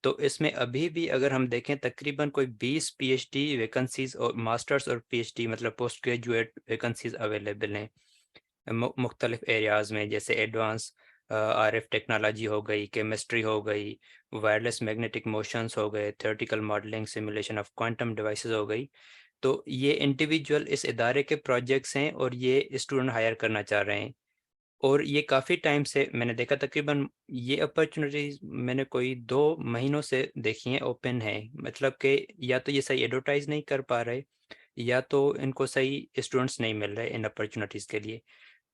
तो इसमें अभी भी अगर हम देखें तकरीबन कोई 20 PhD वैकेंसीज और मास्टर्स और PhD मतलब पोस्ट ग्रेजुएट वैकेंसीज अवेलेबल हैं मुख्तलिफ एरियाज़ में, जैसे एडवांस RF टेक्नोलॉजी हो गई, केमिस्ट्री हो गई, वायरलेस मैग्नेटिक मोशंस हो गए, theoretical modelling, simulation of quantum devices हो गई. तो ये इंडिविजुअल इस इदारे के प्रोजेक्ट्स हैं और ये स्टूडेंट हायर करना चाह रहे हैं. और ये काफ़ी टाइम से मैंने देखा, तकरीबन ये अपॉर्चुनिटीज़ मैंने कोई 2 महीनों से देखी हैं ओपन है. मतलब कि या तो ये सही एडवर्टाइज़ नहीं कर पा रहे, या तो इनको सही स्टूडेंट्स नहीं मिल रहे इन अपॉर्चुनिटीज़ के लिए.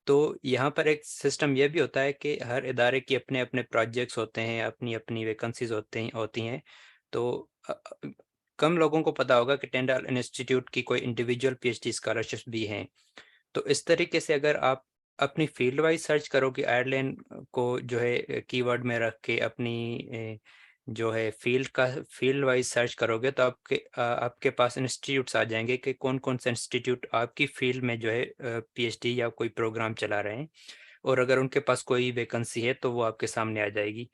तो यहाँ पर एक सिस्टम ये भी होता है कि हर इदारे की अपने अपने प्रोजेक्ट्स होते हैं, अपनी अपनी वैकेंसीज होती हैं. तो कम लोगों को पता होगा कि टेंडाल इंस्टीट्यूट की कोई इंडिविजुअल PhD स्कॉलरशिप भी हैं. तो इस तरीके से अगर आप अपनी फील्ड वाइज सर्च करोगे, आयरलैंड को जो है कीवर्ड में रख के अपनी जो है फील्ड वाइज सर्च करोगे, तो आपके पास इंस्टीट्यूट्स आ जाएंगे कि कौन कौन से इंस्टीट्यूट आपकी फील्ड में जो है PhD या कोई प्रोग्राम चला रहे हैं, और अगर उनके पास कोई वैकेंसी है तो वो आपके सामने आ जाएगी.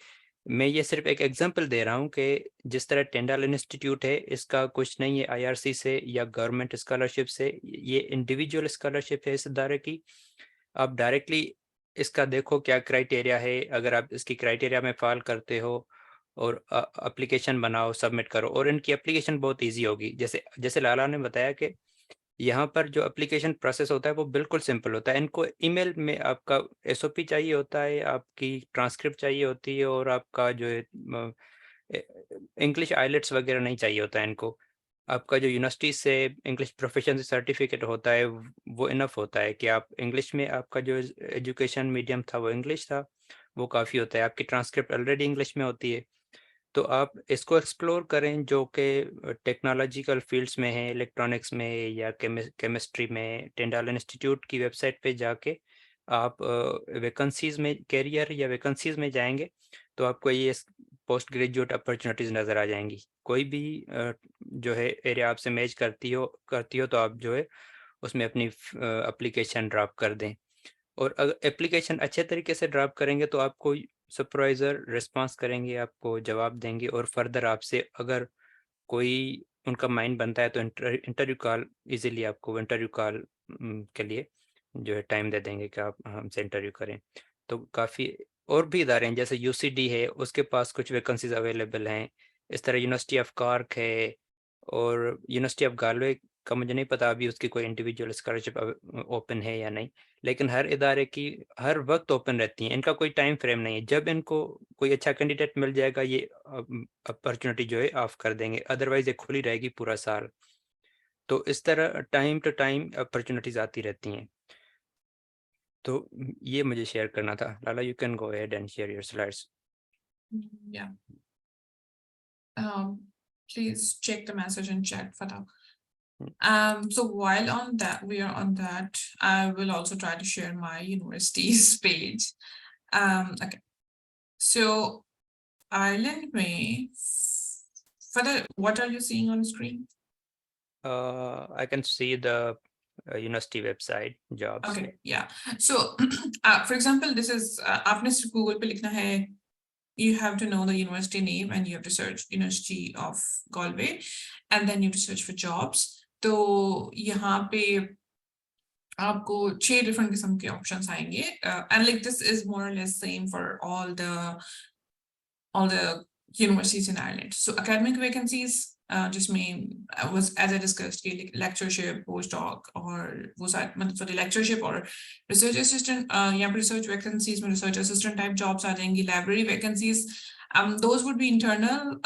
मैं ये सिर्फ एक एग्जांपल दे रहा हूँ कि जिस तरह टेंडाल इंस्टीट्यूट है, इसका कुछ नहीं है IRC से या गवर्नमेंट स्कॉलरशिप से, ये इंडिविजुअल स्कॉलरशिप है इस इदारे की. आप डायरेक्टली इसका देखो क्या क्राइटेरिया है. अगर आप इसकी क्राइटेरिया में फॉल करते हो और एप्लीकेशन बनाओ, सबमिट करो, और इनकी एप्लीकेशन बहुत ईजी होगी. जैसे लाला ने बताया कि यहाँ पर जो एप्लीकेशन प्रोसेस होता है वो बिल्कुल सिंपल होता है. इनको ईमेल में आपका SOP चाहिए होता है, आपकी ट्रांसक्रिप्ट चाहिए होती है, और आपका जो है इंग्लिश आइलेट्स वगैरह नहीं चाहिए होता है इनको. आपका जो यूनिवर्सिटी से इंग्लिश प्रोफेशनल सर्टिफिकेट होता है वो इनफ होता है कि आप इंग्लिश में, आपका जो एजुकेशन मीडियम था वो इंग्लिश था, वो काफ़ी होता है। आपकी ट्रांसक्रिप्ट ऑलरेडी इंग्लिश में होती है, तो आप इसको एक्सप्लोर करें जो कि टेक्नोलॉजिकल फील्ड्स में है, इलेक्ट्रॉनिक्स में या केमिस्ट्री में। टिंडाल इंस्टीट्यूट की वेबसाइट पे जाके आप वैकेंसीज़ में, कैरियर या वैकेंसीज़ में जाएंगे तो आपको ये पोस्ट ग्रेजुएट अपॉर्चुनिटीज़ नज़र आ जाएंगी। कोई भी जो है एरिया आपसे मैच करती हो तो आप जो है उसमें अपनी एप्लीकेशन ड्रॉप कर दें। और अगर एप्लीकेशन अच्छे तरीके से ड्रॉप करेंगे तो आपको सुपरवाइज़र रिस्पांस करेंगे, आपको जवाब देंगे और फर्दर आपसे अगर कोई उनका माइंड बनता है तो इंटरव्यू कॉल इजीली आपको इंटरव्यू कॉल के लिए जो है टाइम दे देंगे कि आप हमसे इंटरव्यू करें। तो काफ़ी और भी इदारे हैं, जैसे यूसीडी है, उसके पास कुछ वैकेंसीज अवेलेबल हैं। इस तरह यूनिवर्सिटी ऑफ कॉर्क है और यूनिवर्सिटी ऑफ गालवे का मुझे नहीं पता अभी उसकी कोई इंडिविजुअल स्कॉलरशिप ओपन है या नहीं, लेकिन हर इदारे की हर वक्त ओपन रहती हैं। इनका कोई टाइम फ्रेम नहीं है, जब इनको कोई अच्छा कैंडिडेट मिल जाएगा ये अपॉर्चुनिटी जो है ऑफ कर देंगे, अदरवाइज ये खुली रहेगी पूरा साल। तो इस तरह टाइम टू टाइम अपॉर्चुनिटीज आती रहती हैं। तो ये मुझे शेयर करना था। Lala, you can go ahead and share your slides. Yeah. Please check the message in chat, Fatah. So while on that, we are on that, I will also try to share my university's page. Okay. So Ireland में, Fatah, what are you seeing on the screen? I can see the university website jobs. Okay, yeah. So for example, this is आपने सिर्फ Google पे लिखना है. You have to know the university name and you have to search University of Galway, and then you have to search for jobs. तो यहाँ पे आपको 6 different किस्म के options आएंगे, and like this is more or less same for all the universities in Ireland. So academic vacancies just mean was, as I discussed, lectureship, postdoc, or sorry, lectureship or research assistant. Yeah, research vacancies, research assistant type jobs are there. Library vacancies, those would be internal.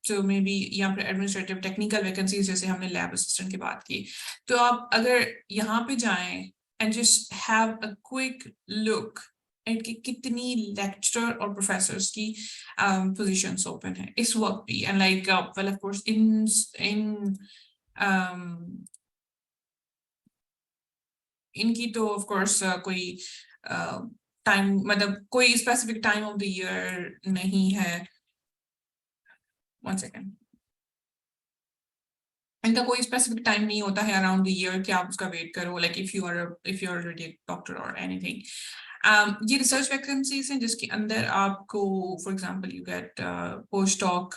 So maybe यहाँ पे administrative technical vacancies जैसे हमने lab assistant की बात की. तो आप अगर यहाँ पे जाएं and just have a quick look at कि कितनी lecturer और professors की positions open है इस वक्त भी, and like well of course in इनकी तो of course कोई time मतलब कोई specific time of the year नहीं है. One second. इनका कोई specific time नहीं होता है around the year कि आप उसका wait करो, like if you are already a doctor or anything. ये research vacancies हैं जिसके अंदर आपको for example you get postdoc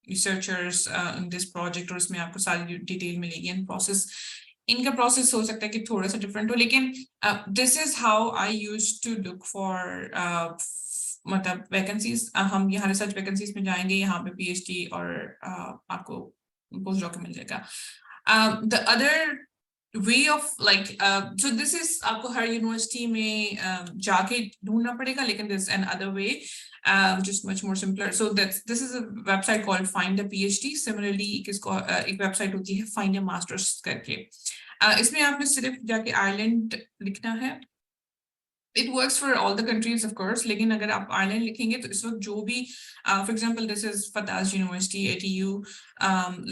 researchers in this project और उसमें आपको सारी detail मिलेगी, and process इनका process हो सकता है कि थोड़ा सा different हो, लेकिन this is how I used to look for मतलब vacancies. हम यहाँ research vacancies में जाएंगे, यहाँ पे PhD और आपको postdoc मिल जाएगा. The other way of like so this is आपको हर यूनिवर्सिटी में जाके ढूंढना पड़ेगा, लेकिन there's another way which is much more simpler. So this is a website called Find a PhD. Similarly एक website होती है Find a Masters करके. इसमें आपने सिर्फ जाके आयरलैंड लिखना है. It works for all the countries of course, लेकिन अगर आप आयरलैंड लिखेंगे तो इस वक्त जो भी for example this is Fatah's University ATU,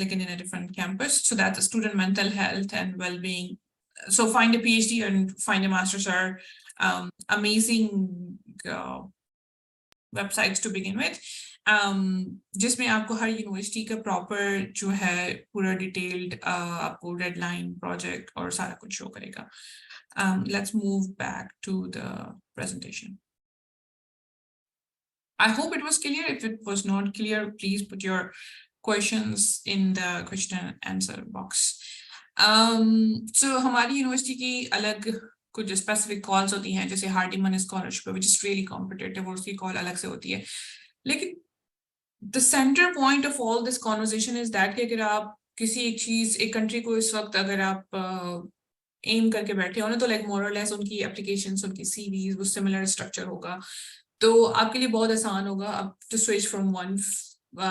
लेकिन in a different campus, so that's student mental health and well-being. So Find a PhD and Find a Masters are amazing websites to begin with, जिसमें आपको हर university का proper जो है पूरा detailed आपको deadline project और सारा कुछ शो करेगा. Let's move back to the presentation. I hope it was clear. If it was not clear, please put your questions in the question and answer box. So हमारी university की अलग कुछ specific calls होती हैं, जैसे हार्डीमन scholarship which is really competitive और उसकी call अलग से होती है. लेकिन the center point of all this conversation is that कि अगर आप किसी एक चीज एक कंट्री को इस वक्त अगर आप एम करके बैठे हो ना, तो लाइक मोर और लेस उनकी एप्लीकेशंस, उनकी सीवीज वो सिमिलर स्ट्रक्चर होगा, तो आपके लिए बहुत आसान होगा अब to switch from one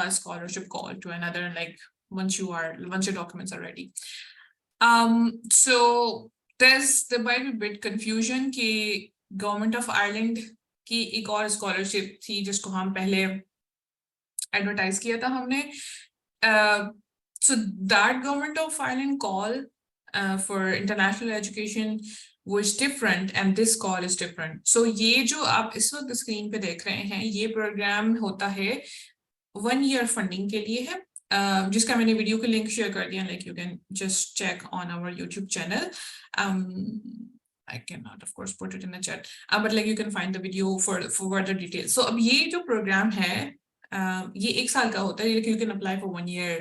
scholarship call to another, like once your documents are ready. So there might be a bit confusion कि Government of Ireland कि एक और स्कॉलरशिप थी जिसको हम पहले एडवर्टाइज किया था हमने. So that government of Ireland call for international education was different and this call is different. So ये जो आप इस वक्त स्क्रीन पे देख रहे हैं, ये प्रोग्राम होता है 1 year फंडिंग के लिए है, जिसका मैंने वीडियो के लिंक शेयर कर दिया, like you can just check on our YouTube channel. I cannot of course put it in the chat, but like you can find the video for further details. So अब ये जो programme है ये 1 साल का होता है, like you can apply for 1 year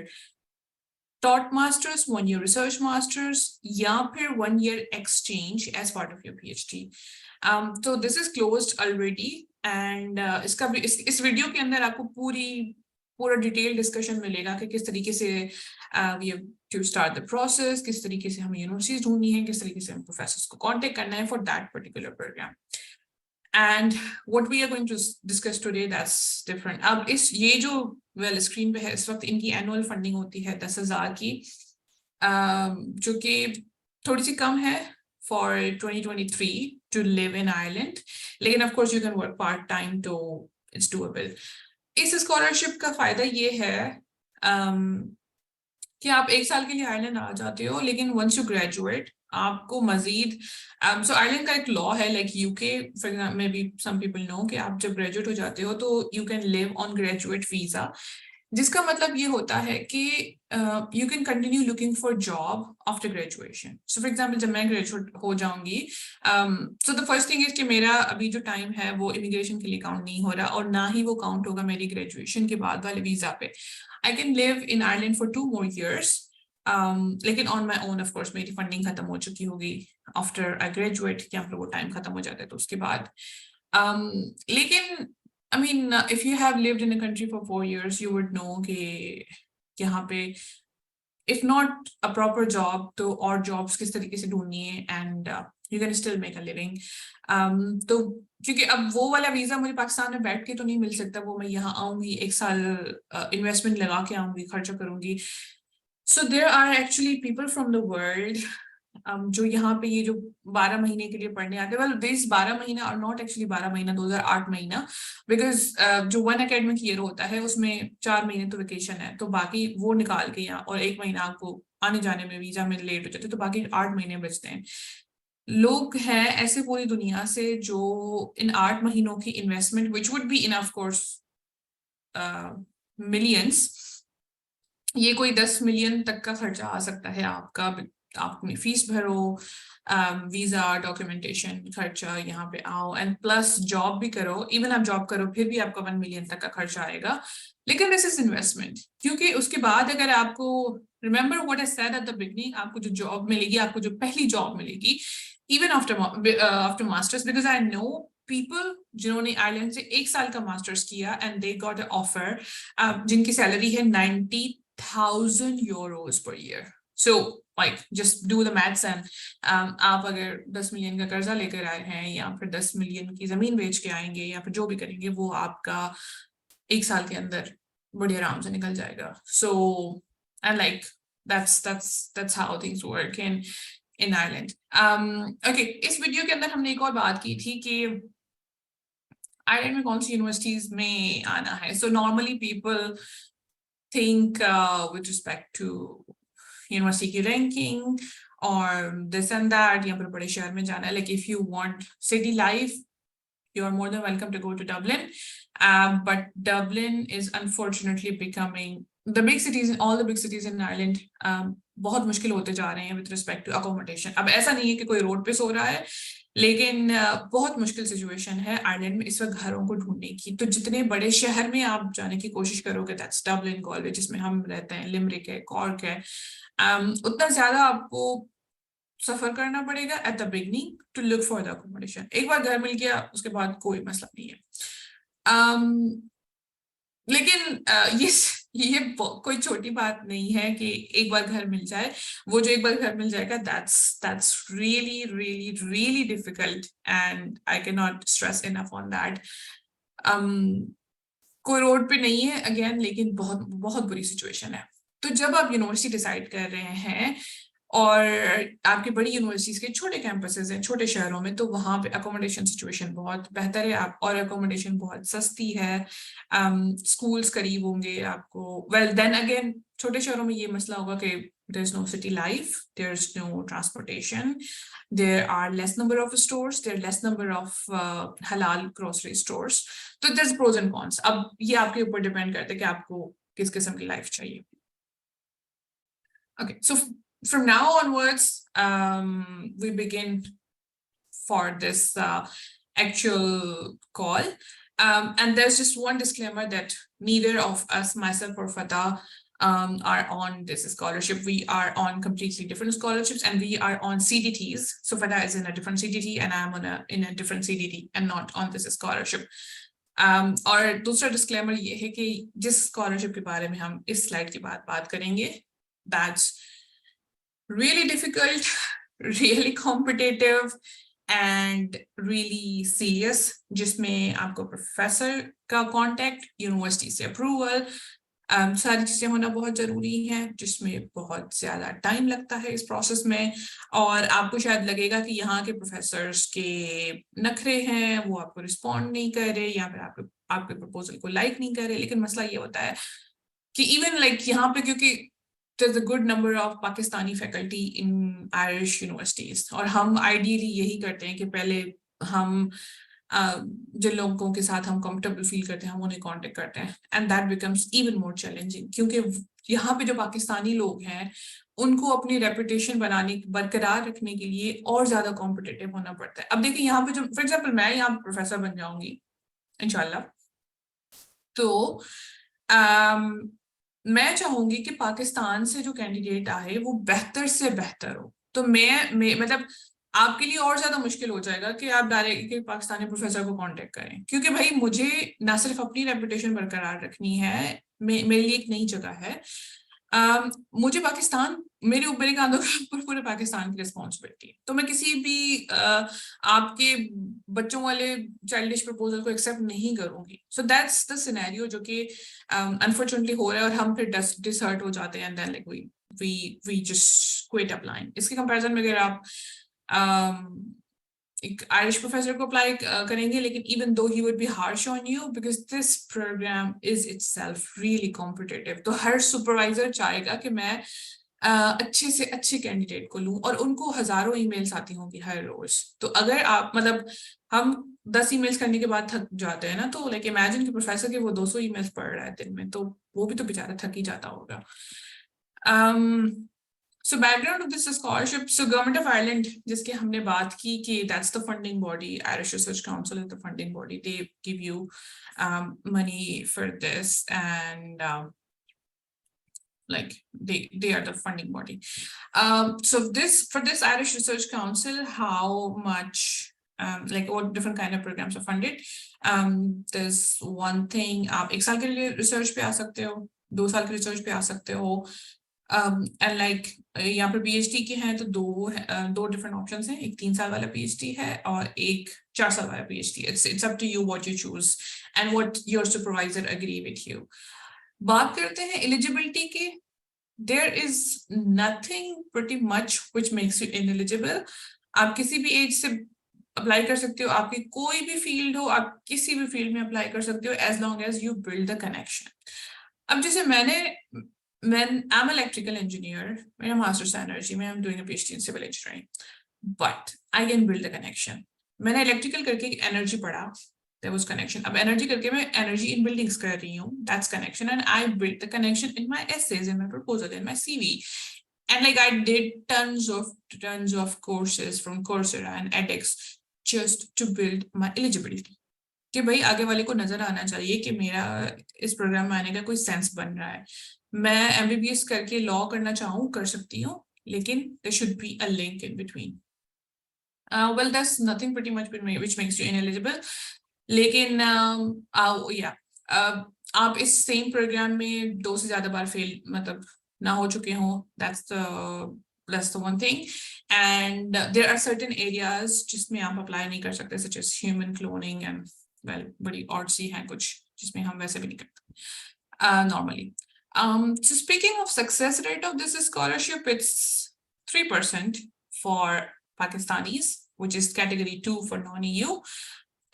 taught masters, 1 year research masters, या फिर 1 year exchange as part of your PhD. So this is closed already and इसका भी इस वीडियो के अंदर आपको पूरा डिटेल डिस्कशन मिलेगा कि किस तरीके से we have to start the process, किस तरीके से हमें यूनिवर्सिटीज ढूंढनी है, किस तरीके से हम प्रोफेसर्स को कांटेक्ट करना है for that particular program. And what we are going to discuss today, that's different. अब इस ये जो स्क्रीन पे है इस वक्त इनकी एनुअल फंडिंग होती है 10,000 की, जो कि थोड़ी सी कम है for 2023 to live in Ireland. लेकिन of course you can work part time तो it's doable. इस स्कॉलरशिप का फायदा ये है कि आप 1 साल के लिए आयरलैंड आ जाते हो, लेकिन once you graduate आपको मजीद सो आयरलैंड का एक लॉ है, like UK for example, maybe some people know, कि आप जब ग्रेजुएट हो जाते हो तो you can live on graduate visa, जिसका मतलब ये होता है कि you can continue looking for job after graduation. So for example जब मैं ग्रेजुएट हो जाऊंगी, so the first thing is कि मेरा अभी जो टाइम है वो इमिग्रेशन के लिए काउंट नहीं हो रहा और ना ही वो काउंट होगा मेरी ग्रेजुएशन के बाद वाले वीजा पे. I can live in Ireland for 2 more years. लेकिन on my own of course मेरी फंडिंग खत्म हो चुकी होगी आफ्टर आई ग्रेजुएट, या फिर वो टाइम खत्म हो जाता है तो उसके बाद. लेकिन I mean, if you have lived in a country for 4 years, you would know कि यहाँ पे if not a proper job तो और jobs किस तरीके से ढूंढनी है and you can still make a living. तो क्योंकि अब वो वाला वीजा मुझे पाकिस्तान में बैठ के तो नहीं मिल सकता, वो मैं यहाँ आऊंगी 1 साल इन्वेस्टमेंट लगा के आऊंगी, खर्चा करूंगी. So there are actually people from the world जो यहाँ पे ये जो 12 महीने के लिए पढ़ने आते हैं. well these 12 महीना are not actually 12 महीना, 2008 महीना, because जो 1 academic year होता है उसमें 4 महीने तो वेकेशन है, तो बाकी वो निकाल के यहाँ, और 1 महीना आपको आने जाने में वीजा में लेट हो जाते हैं, तो बाकी 8 महीने बचते हैं. लोग हैं ऐसे पूरी दुनिया से जो इन 8 महीनों की investment which would be in of course millions, ये कोई 10 मिलियन तक का खर्चा आ सकता है आपका. आप अपनी फीस भरो, वीजा डॉक्यूमेंटेशन खर्चा, यहाँ पे आओ एंड प्लस जॉब भी करो. इवन आप जॉब करो फिर भी आपका 1 मिलियन तक का खर्चा आएगा. लेकिन दिस इज इन्वेस्टमेंट, क्योंकि उसके बाद अगर आपको remember what I said at the beginning, आपको जो जॉब मिलेगी, आपको जो पहली जॉब मिलेगी even after masters, because I know people जिन्होंने आयरलैंड से 1 साल का मास्टर्स किया and they got a offer जिनकी सैलरी है 90,000 euros per year. So like just do the maths and आप अगर 10 मिलियन का कर्जा लेकर आए हैं या फिर 10 मिलियन की जमीन बेच के आएंगे या फिर जो भी करेंगे, वो आपका 1 साल के अंदर बड़ी आराम से निकल जाएगा. So and like that's how things work in Ireland. Okay, इस वीडियो के अंदर हमने एक और बात की थी कि आयरलैंड में कौन सी यूनिवर्सिटीज में आना है. So normally people think with respect to university की रैंकिंग और दिस एंड दैट, या फिर बड़े शहर में जाना है. Like if you want city life, you are more than welcome to go to Dublin, but Dublin is unfortunately becoming the big cities, all the big cities in Ireland बहुत मुश्किल होते जा रहे हैं with respect to accommodation. अब ऐसा नहीं है कि कोई रोड पे सो रहा है, लेकिन बहुत मुश्किल सिचुएशन है आयरलैंड में इस वक्त घरों को ढूंढने की. तो जितने बड़े शहर में आप जाने की कोशिश करोगे, दैट्स डबलिन, कॉलेज जिसमें हम रहते हैं, लिमरिक है, कॉर्क है, उतना ज्यादा आपको सफर करना पड़ेगा at the beginning to look for the accommodation. एक बार घर मिल गया उसके बाद कोई मसला नहीं है. लेकिन ये कोई छोटी बात नहीं है कि एक बार घर मिल जाए. वो जो एक बार घर मिल जाएगा, that's really really really difficult and I cannot stress enough on that. कोई रोड पे नहीं है अगेन, लेकिन बहुत बहुत बुरी सिचुएशन है. तो जब आप यूनिवर्सिटी डिसाइड कर रहे हैं, और आपकी बड़ी यूनिवर्सिटीज के छोटे कैंपसेस हैं छोटे शहरों में, तो वहाँ पे अकोमोडेशन सिचुएशन बहुत बेहतर है, आप और अकोमोडेशन बहुत सस्ती है, स्कूल्स करीब होंगे आपको। वेल देन अगेन छोटे शहरों में ये मसला होगा कि there is no city life, there is no transportation, there are less number of stores, there are less number of halal grocery stores, तो there's pros and cons। अब ये आपके ऊपर डिपेंड करता है कि आपको किस किस्म की लाइफ चाहिए। Okay, so from now onwards we begin for this actual call, and there's just one disclaimer that neither of us, myself or Fatah, are on this scholarship. We are on completely different scholarships, and we are on CDTs. So Fatah is in a different CDT, and I'm in a different CDT, and not on this scholarship. और दूसरा disclaimer ये है कि जिस scholarship के बारे में हम इस slide के बाद बात करेंगे, that's really difficult, really competitive, and really serious, जिसमें आपको प्रोफेसर का कांटेक्ट, यूनिवर्सिटी से अप्रूवल, सारी चीजें होना बहुत जरूरी है, जिसमें बहुत ज्यादा टाइम लगता है इस प्रोसेस में। और आपको शायद लगेगा कि यहाँ के प्रोफेसर्स के नखरे हैं, वो आपको रिस्पॉन्ड नहीं कर रहे, या फिर आपके प्रपोजल को लाइक नहीं कर रहे, लेकिन मसला ये होता है कि इवन लाइक यहाँ पे, क्योंकि there's a good number of Pakistani faculty in Irish universities, और हम ideally यही करते हैं कि पहले हम जिन लोगों के साथ हम comfortable feel करते हैं हम उन्हें contact करते हैं, and that becomes even more challenging, क्योंकि यहाँ पे जो पाकिस्तानी लोग हैं उनको अपनी reputation बरकरार रखने के लिए और ज्यादा competitive होना पड़ता है। अब देखिए यहाँ पे जो for example मैं यहाँ प्रोफेसर बन जाऊंगी इंशाल्लाह, तो मैं चाहूंगी कि पाकिस्तान से जो कैंडिडेट आए वो बेहतर से बेहतर हो, तो मैं मतलब आपके लिए और ज्यादा मुश्किल हो जाएगा कि आप डायरेक्ट पाकिस्तानी प्रोफेसर को कांटेक्ट करें, क्योंकि भाई मुझे ना सिर्फ अपनी रेपुटेशन बरकरार रखनी है, मेरे लिए एक नई जगह है, मुझे पाकिस्तान, मेरे ऊपर एक आंदोलन पर पूरे पाकिस्तान की रिस्पॉन्सिबिलिटी है, तो मैं किसी भी आपके बच्चों वाले चाइल्डिश प्रपोजल को एक्सेप्ट नहीं करूंगी। सो दैट्स द सिनेरियो जो कि अनफॉर्चुनेटली हो रहा है, और हम फिर डिसहर्ट हो जाते हैं, then like we just quit applying. इसके कंपैरिजन में अगर आप एक आयरिश प्रोफेसर को अप्लाई करेंगे, लेकिन even though he would be harsh on you because this program is itself really competitive, तो हर सुपरवाइजर चाहेगा कि मैं अच्छे से अच्छे कैंडिडेट को लूं, और उनको हजारों ईमेल्स आती होंगी हर रोज, तो अगर आप मतलब हम 10 ईमेल्स करने के बाद थक जाते हैं ना, तो लाइक इमेजिन कि प्रोफेसर के वो 200 ईमेल्स पढ़ रहा है दिन में, तो वो भी तो बेचारा थक ही जाता होगा। So background of this scholarship, so Government of Ireland, जिसके हमने बात की कि that's the funding body, Irish Research Council is the funding body, they give you money for this, and like they are the funding body. So for this Irish Research Council, how much like what different kind of programs are funded? There's one thing, आप 1 साल के लिए research पे आ सकते हो, 2 साल के research पे आ सकते हो, एंड लाइक यहाँ पर पीएचडी के हैं तो दो डिफरेंट ऑप्शंस हैं, एक 3 साल वाला पीएचडी है और एक 4 साल वाला PhD. It's up to you what you choose and what your supervisor agree with you. बात करते हैं एलिजिबिलिटी की, there is nothing pretty much which makes you ineligible. आप किसी भी एज से अप्लाई कर सकते हो, आपकी कोई भी फील्ड हो, आप किसी भी फील्ड में अप्लाई कर सकते हो, as long as you build the connection. अब जैसे I'm an electrical engineer, मेरा master's energy में, I'm doing a PhD in civil engineering, but I can build a connection. मैंने electrical करके energy पढ़ा, there was connection. अब energy करके मैं energy in buildings कर रही हूँ, that's connection, and I built the connection in my essays, in my proposal, in my CV, and like I did tons of courses from Coursera and edX just to build my eligibility. कि भाई आगे वाले को नजर आना चाहिए कि मेरा इस प्रोग्राम में आने का कोई सेंस बन रहा है, मैं एमबीबीएस करके लॉ करना चाहूँ कर सकती हूँ, लेकिन there should be a link in between. Well, there's nothing pretty much which makes you ineligible, लेकिन आप इस सेम प्रोग्राम में 2 से ज्यादा बार फेल मतलब ना हो चुके हो, that's the one thing, and there are certain areas जिसमें आप अप्लाई नहीं कर सकते, such as human cloning, and well बड़ी odd सी हैं कुछ जिसमें हम वैसे भी नहीं करते normally. So speaking of success rate of this scholarship, it's 3% for Pakistanis, which is category 2 for non-EU.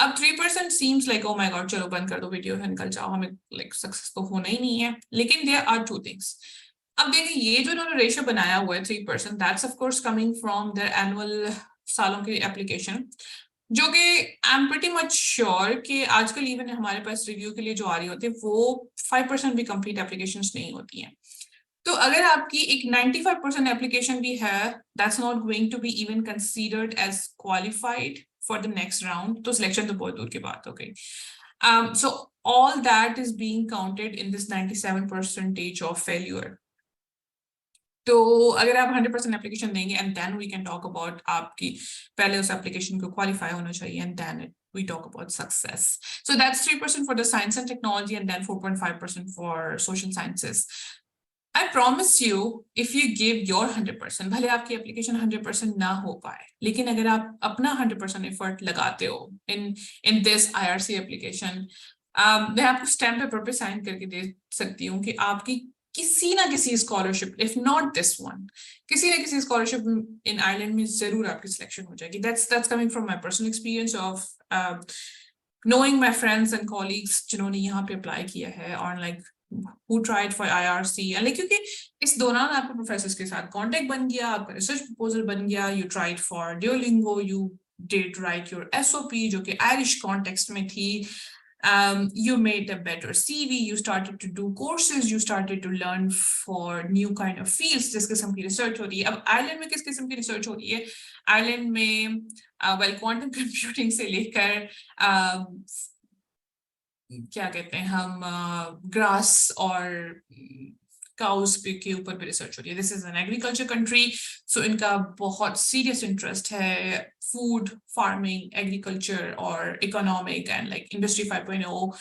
अब 3% seems like, oh my god, चलो बंद कर दो वीडियो, निकल जाओ, हमें like success तो होना ही नहीं है. लेकिन there are two things. अब देखिए ये जो उन्होंने रेशियो बनाया हुआ है 3%, that's of course coming from their annual सालों की एप्लीकेशन, जो कि I am pretty much sure कि आजकल इवन हमारे पास रिव्यू के लिए जो आ रही होती है वो 5% भी कंप्लीट एप्लीकेशंस नहीं होती हैं. तो अगर आपकी एक 95% एप्लीकेशन भी है, that's not going to be even considered as qualified for the next round, तो सिलेक्शन तो बहुत दूर की बात हो गई. So all that is being counted in this 97% of failure. तो अगर आप 100% एप्लीकेशन देंगे and then we can talk about आपकी पहले उस एप्लीकेशन को क्वालिफाई होना चाहिए and then we talk about success. So that's 3% for the science and technology and then 4.5% for social sciences. I promise you, if you give your 100%, भले आपकी application 100% ना हो पाए, लेकिन अगर आप अपना 100% एफर्ट लगाते हो in this IRC एप्लीकेशन, मैं आपको स्टैम्प पेपर पे साइन करके दे सकती हूँ कि आपकी किसी ना किसी scholarship, if not this one, किसी ना किसी स्कॉलरशिप इन आयरलैंड में जरूर आपकी सिलेक्शन हो जाएगी. that's coming from my personal experience of knowing my friends and colleagues जिन्होंने यहाँ पे अप्लाई किया है, और like who tried for IRC, and like क्योंकि इस दौरान आपके प्रोफेसर्स के साथ कांटेक्ट बन गया, आपका रिसर्च प्रपोजल बन गया, you tried for Duolingo, you did write your SOP जो कि आयरिश कॉन्टेक्स्ट में थी. You made a better CV, you started to do courses, you started to learn for new kind of fields. जिस किस्म की research हो रही है. अब आयरलैंड में किस किस्म की रिसर्च हो रही है? आयरलैंड में क्वांटम कंप्यूटिंग से लेकर क्या कहते हैं हम, ग्रास और काउस के ऊपर भी रिसर्च हो रही है. This is an agriculture country, so इनका बहुत सीरियस इंटरेस्ट है फूड, फार्मिंग, एग्रीकल्चर और economic and like industry 5.0.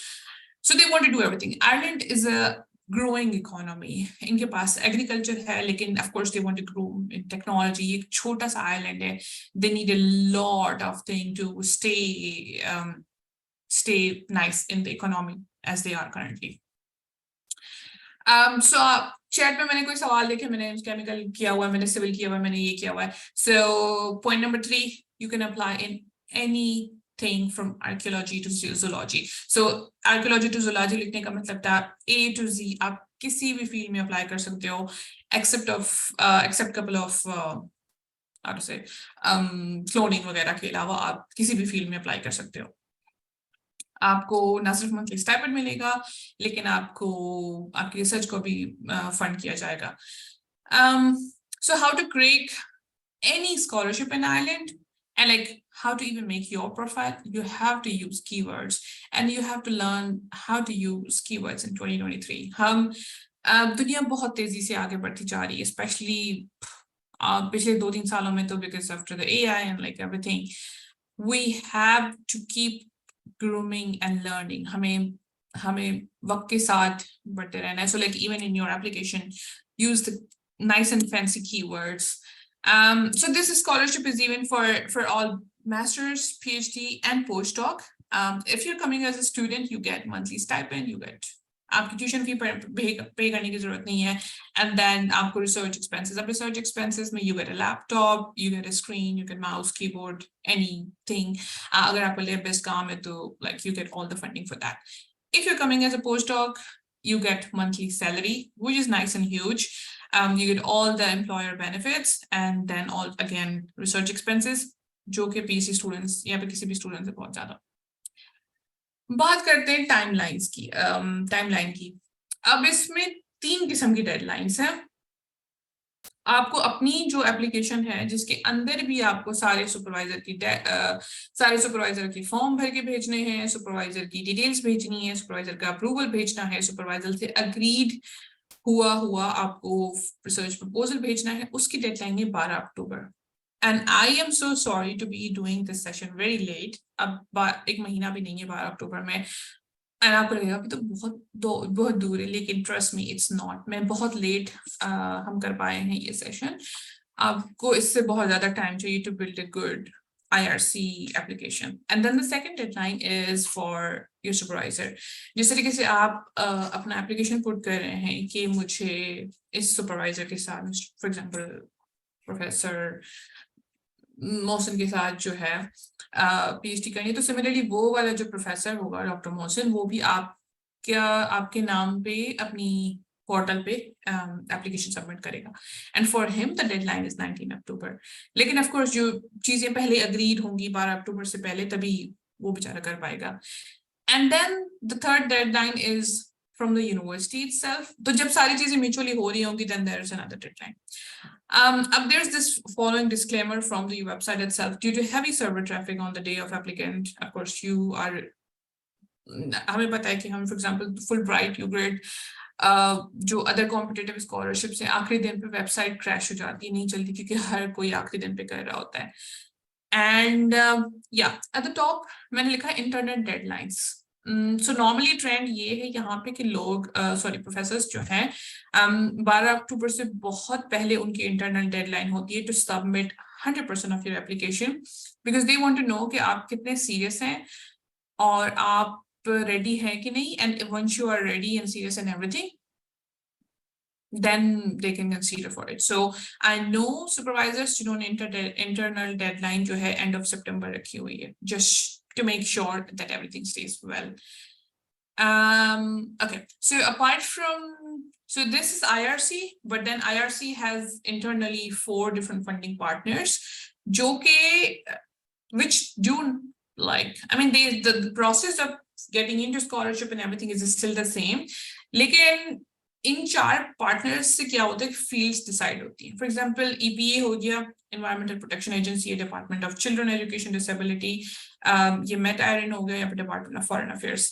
So they want to do everything. Ireland is a growing economy. इनके पास एग्रीकल्चर है, लेकिन of course they want to grow in technology. एक छोटा सा आइलैंड है. They need a lot of thing to stay nice in the economy as they are currently. So chat में मैंने कोई सवाल देखे, मैंने केमिकल किया हुआ है, मैंने सिविल किया हुआ है, मैंने ये किया हुआ है. So point number 3, you can apply in anything from archaeology to zoology. So archaeology to zoology लिखने का मतलब था A to Z आप किसी भी फील्ड में अप्लाई कर सकते हो, except couple of how to say cloning वगैरह के अलावा आप किसी भी फील्ड में अप्लाई कर सकते हो. आपको ना सिर्फ मंथली स्टाइपेंड मिलेगा, लेकिन आपको आपकी रिसर्च को भी फंड किया जाएगा. So how to crack any scholarship in Ireland and like how to even make your profile, you have to use keywords and you have to learn how to use keywords in 2023. हम दुनिया बहुत तेजी से आगे बढ़ती जा रही है, especially पिछले 2-3 सालों में तो because after the AI and like everything, we have to keep grooming and learning. हमें वक्त के साथ बढ़ते रहना है. So like even in your application, use the nice and fancy keywords. So this scholarship is even for all masters, PhD and postdoc. If you're coming as a student, you get monthly stipend, you get आपकी tuition fee पे करने की जरूरत नहीं है, and then आपको research expenses. अब research expenses में you get a laptop, you get a screen, you get mouse, keyboard, anything. अगर आपको lab based काम है तो like you get all the funding for that. If you're coming as a postdoc, you get monthly salary, which is nice and huge. You get all the employer benefits and then all again research expenses, जो कि PhD students या फिर किसी भी students से बहुत ज्यादा. बात करते हैं टाइमलाइन की. अब इसमें 3 किस्म की डेडलाइंस हैं. आपको अपनी जो एप्लीकेशन है जिसके अंदर भी आपको सारे सुपरवाइजर की फॉर्म भर के भेजने हैं, सुपरवाइजर की डिटेल्स भेजनी है, सुपरवाइजर का अप्रूवल भेजना है, सुपरवाइजर से अग्रीड हुआ आपको रिसर्च प्रपोजल भेजना है. उसकी डेडलाइन है 12 अक्टूबर. And I am so sorry to be doing this session very late. अब 1 महीना भी नहीं है 12 अक्टूबर में. And आपको लगेगा कि तो बहुत दूर है, लेकिन trust me, it's not. मैं बहुत लेट हम कर पाए हैं ये सेशन. आपको इससे बहुत ज़्यादा टाइम चाहिए to build a good IRC application. And then the second deadline is for your supervisor. जिस तरीके से आप अपना application put कर रहे हैं कि मुझे इस supervisor के साथ, for example, प्रोफेसर मोहसिन के साथ जो है पीएचडी करनी है, तो सिमिलरली वो वाला जो प्रोफेसर होगा डॉक्टर मोहसिन, वो भी आपके नाम पे अपनी पोर्टल पे एप्लीकेशन सबमिट करेगा, and for him the deadline is 19 अक्टूबर। लेकिन ऑफ कोर्स जो चीजें पहले अग्रीड होंगी 12 अक्टूबर से पहले, तभी वो बेचारा कर पाएगा। And then the third deadline is from the university itself. तो जब सारी चीजें म्यूचुअली हो रही होंगी, then there is another deadline. There's this following disclaimer from the website itself. Due to heavy server traffic on the day of applicant, of course, हमें पता है कि हम फॉर एग्जांपल फुलब्राइट, यूग्रेड, जो अदर कॉम्पिटिटिव स्कॉलरशिप्स हैं, आखिरी दिन पे वेबसाइट क्रैश हो जाती है, नहीं चलती, क्योंकि हर कोई आखिरी दिन पे कर रहा होता है. एंड या एट द टॉप मैंने लिखा है internet deadlines. So normally trend ये है यहाँ पे कि लोग प्रोफेसर्स जो हैं 12 अक्टूबर से बहुत पहले उनकी इंटरनल डेडलाइन होती है to submit 100% of your application, because they want to know कि आप कितने सीरियस हैं और आप ready है कि नहीं. And once you are ready and serious and everything, then they can consider for it. So I know supervisors जिन्होंने internal deadline जो है end of September रखी हुई है, just to make sure that everything stays well. Okay, so apart from, so this is IRC, but then IRC has internally 4 different funding partners, जो के which do like, I mean, the process of getting into scholarship and everything is still the same. लेकिन इन 4 partners से क्या होता है कि fields decide होती हैं. फॉर एग्जांपल EPA हो गया, environmental protection agency, department of children education disability, ये मेट आयरन हो गया, या फिर डिपार्टमेंट ऑफ फॉरेन अफेयर्स.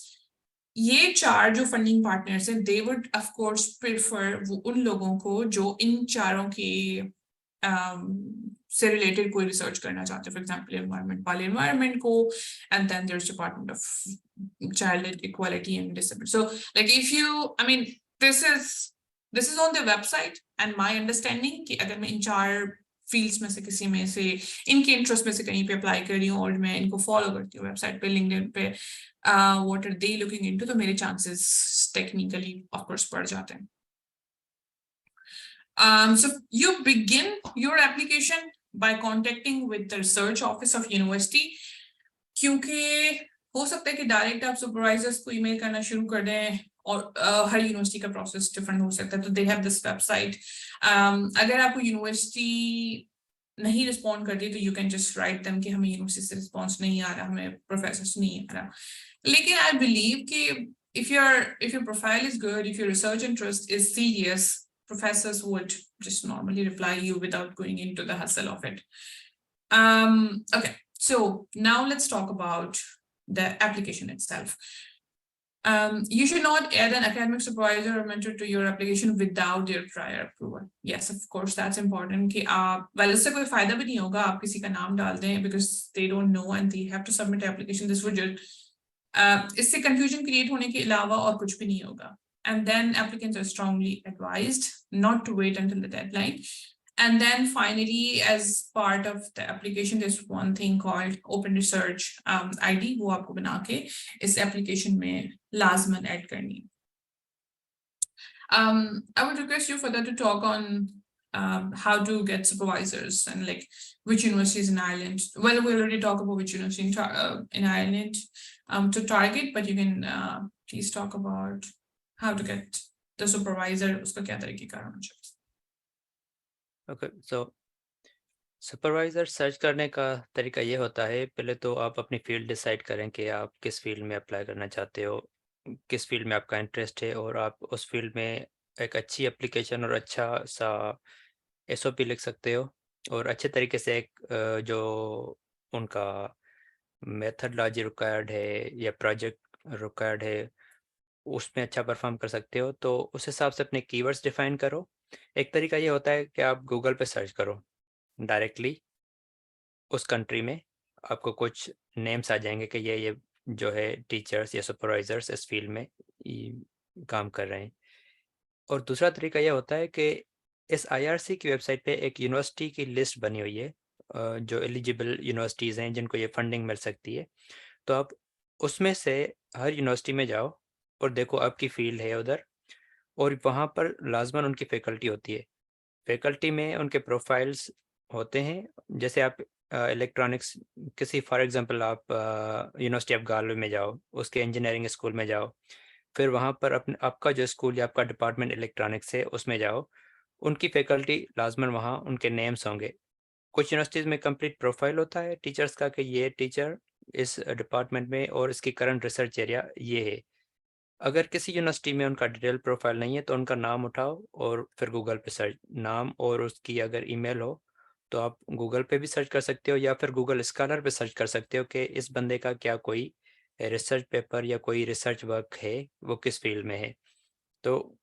ये 4 जो फंडिंग पार्टनर्स हैं, they would of course prefer उन लोगों को जो इन चारों के से रिलेटेड कोई रिसर्च करना चाहते हैं. फॉर एग्जांपल एनवायरमेंट वाले एनवायरमेंट को, and then there is department of child equality and disability. So like if you, I mean this is on the website, and my understanding कि अगर मैं इन 4 फील्ड्स में से किसी में से, इनके इंटरेस्ट में से कहीं पे अप्लाई कर रही हूँ और मैं इनको फॉलो करती हूँ वेबसाइट पे, लिंक्डइन पे, what are they looking into, तो मेरे चांसेस टेक्निकली ऑफ कोर्स बढ़ जाते हैं. So you begin your application by contacting with the research office of university, क्योंकि हो सकता है कि डायरेक्ट आप सुपरवाइजर्स को ईमेल करना शुरू कर दें, और हर यूनिवर्सिटी का प्रोसेस डिफरेंट हो सकता है. तो दे हैव दिस वेबसाइट. अगर आपको यूनिवर्सिटी नहीं रिस्पॉन्ड करती तो you can just write them कि हमें यूनिवर्सिटी से रिस्पॉन्स नहीं आ रहा, हमें प्रोफेसर्स नहीं आ रहा. लेकिन आई बिलीव कि if your profile is good, if your research interest is serious, professors would just normally reply you without going into the hustle of it. Okay, so now let's talk about the application itself. You should not add an academic supervisor or mentor to your application without their prior approval. Yes, of course, that's important. कि आप, well, इससे कोई फायदा भी नहीं होगा आप किसी का नाम डाल दें, because they don't know and they have to submit application. This would just इससे confusion create होने के अलावा और कुछ भी नहीं होगा. And then applicants are strongly advised not to wait until the deadline. And then finally, as part of the application, there's one thing called Open Research ID, वो आपको बना के इस application में लाजमन add करनी. I would request you further to talk on how to get supervisors and like which universities in Ireland. Well, we already talked about which university in Ireland to target, but you can please talk about how to get the supervisor. उसका क्या तरीका होना चाहिए? Okay, सो supervisor search करने का तरीका ये होता है, पहले तो आप अपनी फील्ड डिसाइड करें कि आप किस फील्ड में अप्लाई करना चाहते हो, किस फील्ड में आपका इंटरेस्ट है, और आप उस फील्ड में एक अच्छी एप्लीकेशन और अच्छा सा SOP लिख सकते हो, और अच्छे तरीके से एक जो उनका मेथडोलॉजी रिक्वायर्ड है या प्रोजेक्ट रिक्वायर्ड है उसमें अच्छा परफॉर्म कर सकते हो. तो उस हिसाब से अपने कीवर्ड्स डिफाइन करो. एक तरीका ये होता है कि आप गूगल पे सर्च करो डायरेक्टली उस कंट्री में, आपको कुछ नेम्स आ जाएंगे कि ये जो है टीचर्स या सुपरवाइजर्स इस फील्ड में काम कर रहे हैं. और दूसरा तरीका ये होता है कि इस IRC की वेबसाइट पे एक यूनिवर्सिटी की लिस्ट बनी हुई है जो एलिजिबल यूनिवर्सिटीज़ हैं जिनको ये फंडिंग मिल सकती है. तो आप उसमें से हर यूनिवर्सिटी में जाओ और देखो आपकी फील्ड है उधर, और वहाँ पर लाजमन उनकी फैकल्टी होती है. फैकल्टी में उनके प्रोफाइल्स होते हैं, जैसे आप इलेक्ट्रॉनिक्स किसी फॉर एग्जांपल आप यूनिवर्सिटी ऑफ गालवे में जाओ, उसके इंजीनियरिंग स्कूल में जाओ, फिर वहाँ पर आपका जो स्कूल या आपका डिपार्टमेंट इलेक्ट्रॉनिक्स है उसमें जाओ, उनकी फैकल्टी लाजमन वहाँ उनके नेम्स होंगे। कुछ यूनिवर्सिटीज़ में कंप्लीट प्रोफाइल होता है टीचर्स का कि ये टीचर इस डिपार्टमेंट में और इसकी करंट रिसर्च एरिया ये है। अगर किसी यूनिवर्सिटी में उनका डिटेल प्रोफाइल नहीं है तो उनका नाम उठाओ और फिर गूगल पे सर्च, नाम और उसकी अगर ईमेल हो तो आप गूगल पे भी सर्च कर सकते हो या फिर गूगल स्कॉलर पे सर्च कर सकते हो कि इस बंदे का क्या कोई रिसर्च पेपर या कोई रिसर्च वर्क है, वो किस फील्ड में है। तो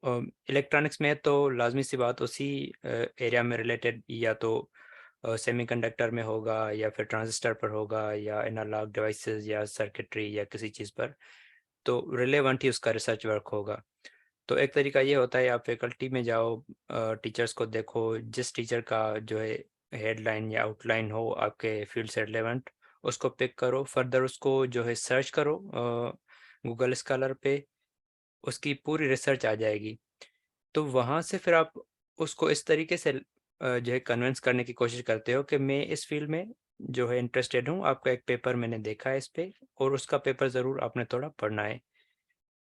इलेक्ट्रॉनिक्स में तो लाजमी सी बात उसी एरिया में रिलेटेड या तो सेमीकंडक्टर में होगा या फिर ट्रांजिस्टर पर होगा या एनालॉग डिवाइसेस या सर्किटरी या किसी चीज़ पर, तो रिलेवेंट ही उसका रिसर्च वर्क होगा। तो एक तरीका ये होता है आप फैकल्टी में जाओ, टीचर्स को देखो, जिस टीचर का जो है हेडलाइन या आउटलाइन हो आपके फील्ड से रिलेवेंट, उसको पिक करो, फर्दर उसको जो है सर्च करो गूगल स्कॉलर पे, उसकी पूरी रिसर्च आ जाएगी। तो वहाँ से फिर आप उसको इस तरीके से जो है कन्विंस करने की कोशिश करते हो कि मैं इस फील्ड में जो है इंटरेस्टेड हूँ, आपका एक पेपर मैंने देखा है इस पे और उसका पेपर ज़रूर आपने थोड़ा पढ़ना है।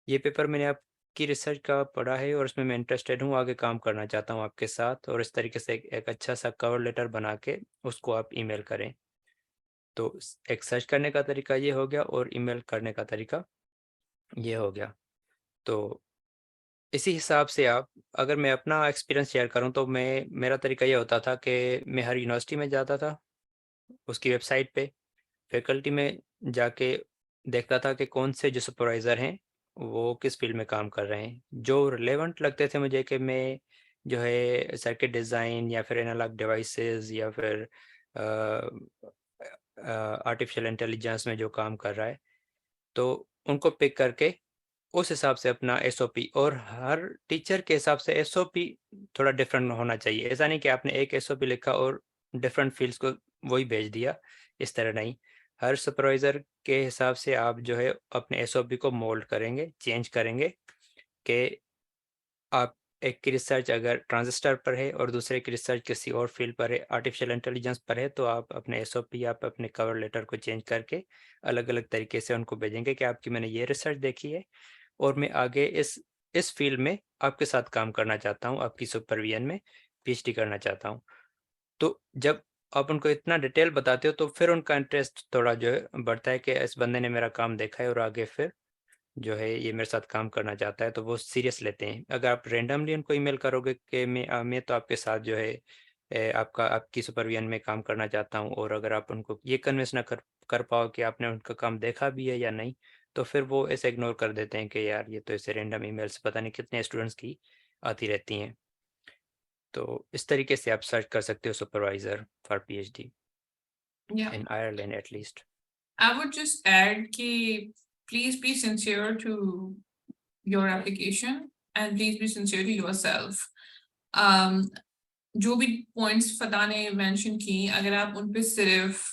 ये पेपर मैंने आपकी रिसर्च का पढ़ा है और उसमें मैं इंटरेस्टेड हूँ, आगे काम करना चाहता हूँ आपके साथ, और इस तरीके से एक अच्छा सा कवर लेटर बना के उसको आप ईमेल करें। तो एक सर्च करने का तरीका ये हो गया और ईमेल करने का तरीका ये हो गया। तो इसी हिसाब से आप, अगर मैं अपना एक्सपीरियंस शेयर करूं तो मेरा तरीका ये होता था कि मैं हर यूनिवर्सिटी में जाता था, उसकी वेबसाइट पे फैकल्टी में जाके देखता था कि कौन से जो सुपरवाइज़र हैं वो किस फील्ड में काम कर रहे हैं, जो रिलेवेंट लगते थे मुझे कि मैं जो है सर्किट डिज़ाइन या फिर एनालॉग डिवाइसेस या फिर आर्टिफिशियल इंटेलिजेंस में जो काम कर रहा है, तो उनको पिक करके उस हिसाब से अपना एसओपी, और हर टीचर के हिसाब से एसओपी थोड़ा डिफरेंट होना चाहिए। ऐसा नहीं कि आपने एक एसओपी लिखा और डिफरेंट फील्ड्स को वही भेज दिया, इस तरह नहीं। हर सुपरवाइज़र के हिसाब से आप जो है अपने एसओपी को मोल्ड करेंगे, चेंज करेंगे कि आप एक की रिसर्च अगर ट्रांजिस्टर पर है और दूसरे की रिसर्च किसी और फील्ड पर है, आर्टिफिशियल इंटेलिजेंस पर है, तो आप अपने एसओपी, आप अपने कवर लेटर को चेंज करके अलग अलग तरीके से उनको भेजेंगे कि आपकी मैंने ये रिसर्च देखी है और मैं आगे इस फील्ड में आपके साथ काम करना चाहता हूँ, आपकी सुपरविजन में पीएचडी करना चाहता हूँ। तो जब आप उनको इतना डिटेल बताते हो तो फिर उनका इंटरेस्ट थोड़ा जो है बढ़ता है कि इस बंदे ने मेरा काम देखा है और आगे फिर जो है ये मेरे साथ काम करना चाहता है, तो वो सीरियस लेते हैं। अगर आप रैंडमली उनको ईमेल करोगे कि मैं तो आपके साथ जो है आपकी सुपरविजन में काम करना चाहता हूँ, और अगर आप उनको ये कन्विंस ना कर पाओ कि आपने उनका काम देखा भी है या नहीं, तो फिर वो ऐसे इग्नोर कर देते हैं कि यार ये तो ऐसे रैंडम ईमेल्स पता नहीं कितने स्टूडेंट्स की आती रहती हैं। तो इस तरीके से आप सर्च कर सकते हो supervisor for PhD Yeah, in Ireland at least. I would just add कि please be sincere to your application and please be sincere to yourself. जो भी पॉइंट्स फता ने मेंशन की, अगर आप उन पे सिर्फ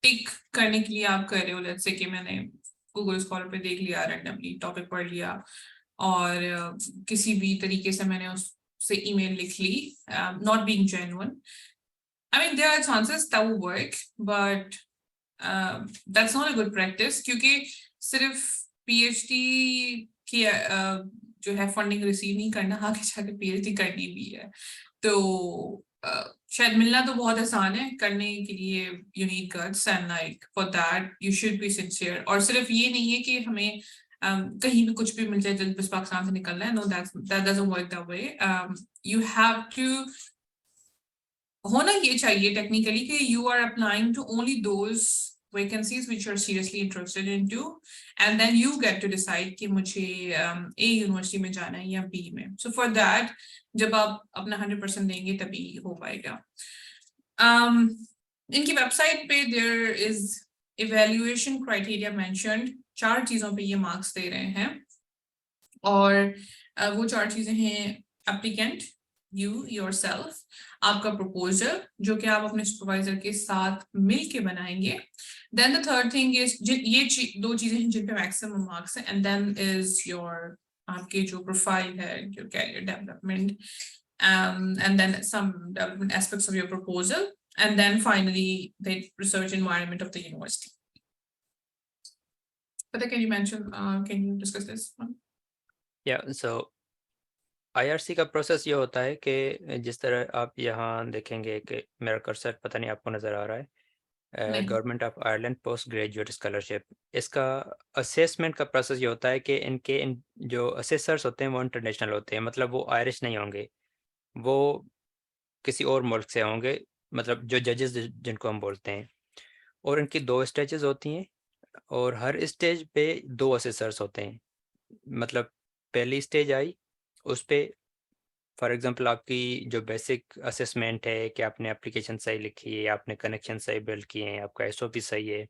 टिक करने के लिए आप कर रहे हो, लेट्स से कि मैंने गूगल स्कॉलर पे देख लिया, रैंडमली टॉपिक पढ़ लिया और किसी भी तरीके से मैंने उससे ईमेल लिख ली, not being genuine, I mean there are chances that will work, but that's not a good practice, क्योंकि सिर्फ पीएचडी की जो है फंडिंग रिसीव नहीं करना, आगे जाके पीएचडी करनी भी है। तो शायद मिलना तो बहुत आसान है, करने के लिए you need guts and like for that you should be sincere. और सिर्फ ये नहीं है कि हमें कहीं भी कुछ भी मिल जाए जल्द बस पाकिस्तान से निकलना है, no that doesn't work that way. You have to, होना ये चाहिए टेक्निकली कि you are applying to only those vacancies which you are seriously interested into, and then you get to decide कि मुझे A यूनिवर्सिटी में जाना है या B में। So for that जब आप अपना 100% देंगे तभी हो पाएगा। इनकी वेबसाइट पे there is evaluation criteria mentioned, 4 चीजों पे ये मार्क्स दे रहे हैं और वो 4 चीजें हैं applicant, you yourself, आपका प्रपोजल जो कि आप अपने सुपरवाइजर के साथ मिल के बनाएंगे, then the third thing is ये 2 चीजें हैं जिन पे मैक्सिमम मार्क्स हैं, and then is your आपके जो प्रोफाइल है, जो career development, and then some development aspects of your proposal, and then finally the research environment of the university. But can you mention, can you discuss this one? Yeah, so IRC का process ये होता है कि जिस तरह आप यहाँ देखेंगे कि मेरा कर्सर पता नहीं आपको नज़र आ रहा है, government of Ireland post graduate scholarship, इसका असेसमेंट का प्रोसेस ये होता है कि इनके जो असेसर्स होते हैं वो इंटरनेशनल होते हैं, मतलब वो आयरिश नहीं होंगे, वो किसी और मुल्क से होंगे, मतलब जो जजेस जिनको हम बोलते हैं, और इनकी 2 स्टेजेस होती हैं और हर स्टेज पे 2 असेसर्स होते हैं। मतलब पहली स्टेज आई, उस पे फॉर एग्जांपल आपकी जो बेसिक असेसमेंट है कि आपने एप्लीकेशन सही लिखी है, आपने कनेक्शन सही बिल्ड किए हैं, आपका एसओपी सही है,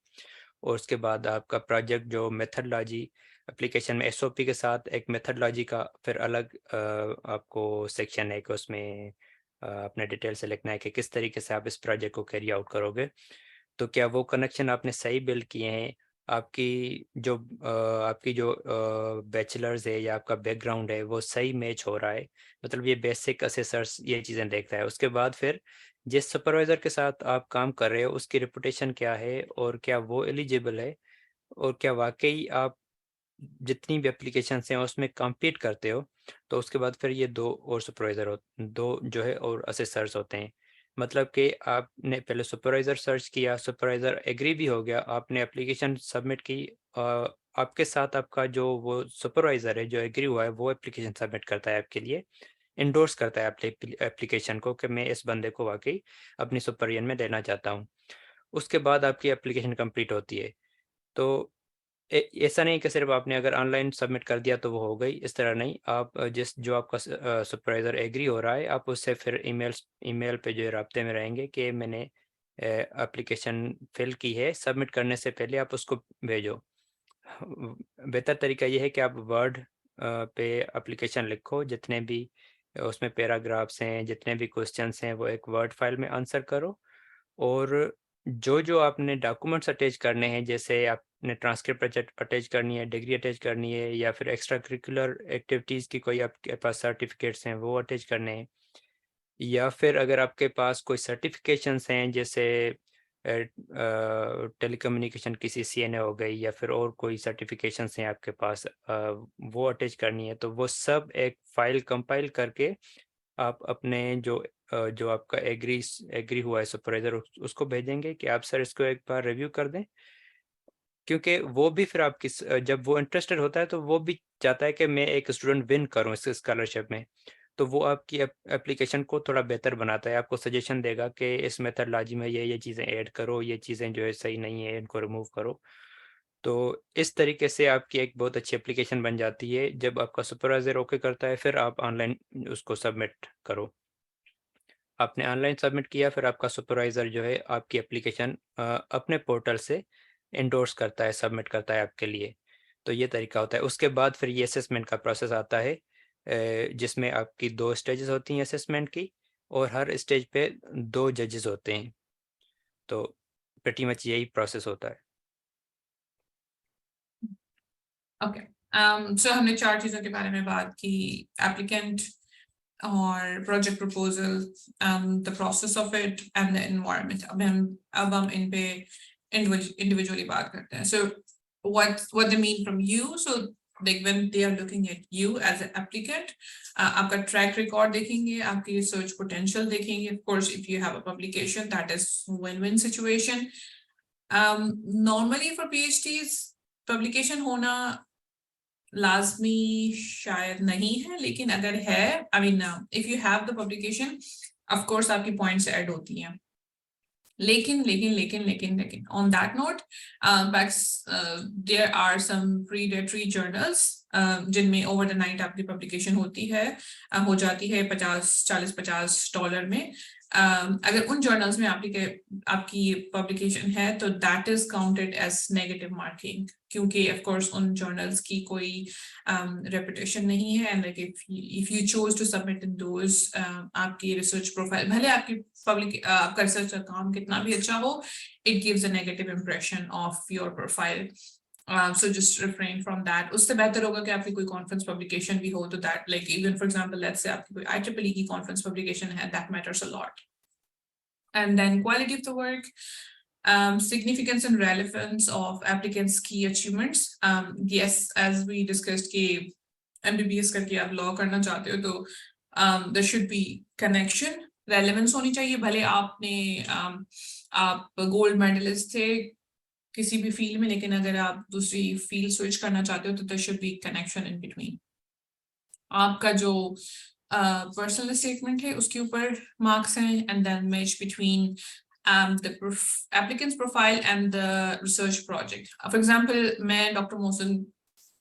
और उसके बाद आपका प्रोजेक्ट जो मेथडोलॉजी एप्लीकेशन में एसओपी के साथ एक मेथडोलॉजी का फिर अलग आपको सेक्शन है कि उसमें अपने डिटेल से लिखना है कि किस तरीके से आप इस प्रोजेक्ट को कैरी आउट करोगे। तो क्या वो कनेक्शन आपने सही बिल्ड किए हैं, आपकी जो बैचलर्स है या आपका बैकग्राउंड है वो सही मैच हो रहा है, मतलब ये बेसिक असेसर्स ये चीज़ें देखता है। उसके बाद फिर जिस सुपरवाइज़र के साथ आप काम कर रहे हो उसकी रेपुटेशन क्या है और क्या वो एलिजिबल है, और क्या वाकई आप जितनी भी एप्लीकेशंस हैं उसमें कम्पीट करते हो। तो उसके बाद फिर ये 2 और सुपरवाइज़र 2 जो है और असेसर्स होते हैं। मतलब कि आपने पहले सुपरवाइज़र सर्च किया, सुपरवाइज़र एग्री भी हो गया, आपने एप्लीकेशन सबमिट की, आपके साथ आपका जो वो सुपरवाइज़र है जो एग्री हुआ है वो एप्लीकेशन सबमिट करता है आपके लिए, इंडोर्स करता है आपके एप्लीकेशन को कि मैं इस बंदे को वाकई अपनी सुपरविजन में लेना चाहता हूँ। उसके बाद आपकी एप्लीकेशन कंप्लीट होती है। तो ऐसा नहीं कि सिर्फ आपने अगर ऑनलाइन सबमिट कर दिया तो वो हो गई, इस तरह नहीं। आप जो आपका सुपरवाइज़र एग्री हो रहा है आप उससे फिर ईमेल पे जो है राब्ते में रहेंगे कि मैंने एप्लीकेशन फिल की है, सबमिट करने से पहले आप उसको भेजो। बेहतर तरीका ये है कि आप वर्ड पे एप्लीकेशन लिखो, जितने भी उसमें पैराग्राफ्स हैं, जितने भी क्वेश्चंस हैं, वो एक वर्ड फाइल में आंसर करो, और जो आपने डॉक्यूमेंट्स अटैच करने हैं, जैसे आपने ट्रांसक्रिप्ट अटैच करनी है, डिग्री अटैच करनी है, या फिर एक्स्ट्रा करिकुलर एक्टिविटीज़ की कोई आपके पास सर्टिफिकेट्स हैं वो अटैच करने हैं, या फिर अगर आपके पास कोई सर्टिफिकेशंस हैं जैसे टेलीकम्युनिकेशन की सीसीएनए हो गई, या फिर और कोई सर्टिफिकेशंस हैं आपके पास, वो अटैच करनी है, तो वो सब एक फ़ाइल कंपाइल करके आप अपने जो आपका एग्री हुआ है सुपरवाइज़र उसको भेजेंगे कि आप सर इसको एक बार रिव्यू कर दें। क्योंकि वो भी फिर आपकी जब वो इंटरेस्टेड होता है तो वो भी चाहता है कि मैं एक स्टूडेंट विन करूँ इस स्कॉलरशिप में। तो वो आपकी एप्लीकेशन को थोड़ा बेहतर बनाता है, आपको सजेशन देगा कि इस मेथडोलॉजी में ये चीज़ें ऐड करो, ये चीज़ें जो है सही नहीं है, इनको रिमूव करो। तो इस तरीके से आपकी एक बहुत अच्छी एप्लीकेशन बन जाती है। जब आपका सुपरवाइज़र ओके करता है फिर आप ऑनलाइन उसको सबमिट करो। आपने ऑनलाइन सबमिट किया, फिर आपका सुपरवाइज़र जो है आपकी एप्लीकेशन अपने पोर्टल से एंडोर्स करता है, सबमिट करता है आपके लिए। तो ये तरीका होता है। उसके बाद फिर ये असेसमेंट का प्रोसेस आता है, जिसमें आपकी 2 स्टेजेस होती हैं असेसमेंट की, और हर स्टेज पे 2 जजेस होते हैं। तो प्रीटी मच यही प्रोसेस होता है। ओके, सो हमने 4 चीज़ों के बारे में बात की, एप्लीकेंट और project proposal, the process of it and the environment. अब हम इन पे इंडिविजुअली बात करते हैं। सो what they mean from you, so like when they are looking at you as an applicant, आपका ट्रैक रिकॉर्ड देखेंगे, आपकी रिसर्च पोटेंशियल देखेंगे। of course if you have a publication that is win-win situation. Normally for PhDs publication होना लाजमी शायद नहीं है, लेकिन अगर है, I mean if you have the publication, of course आपकी पॉइंट्स ऐड होती हैं। लेकिन on that note, there are some predatory journals जिनमें ओवर द नाइट आपकी पब्लिकेशन होती है, हो जाती है $40-50 में। अगर उन जर्नल्स में आपकी पब्लिकेशन है तो that is counted as negative marking, क्योंकि ऑफ कोर्स उन जर्नल्स की कोई रेपुटेशन नहीं है। And like if you chose to submit in those, आपकी रिसर्च प्रोफाइल, भले आपका रिसर्च का काम कितना भी अच्छा हो, it gives a negative impression of your profile. So just refrain from that. उससे बेहतर होगा कि आपकी कोई conference publication भी हो तो that, like even for example, let's say आपकी कोई IEEE की conference publication है, that matters a lot. And then quality of the work, significance and relevance of applicants' key achievements. Yes, as we discussed कि MBBS करके आप law करना चाहते हो तो there should be connection, relevance होनी चाहिए. भले आप gold medalist थे किसी भी field में, लेकिन अगर आप दूसरी field switch करना चाहते हो तो there should be connection in between. आपका जो personal statement है उसके ऊपर marks हैं, and then match between the applicant's profile and the research project. For example, मैं Dr. Mohsen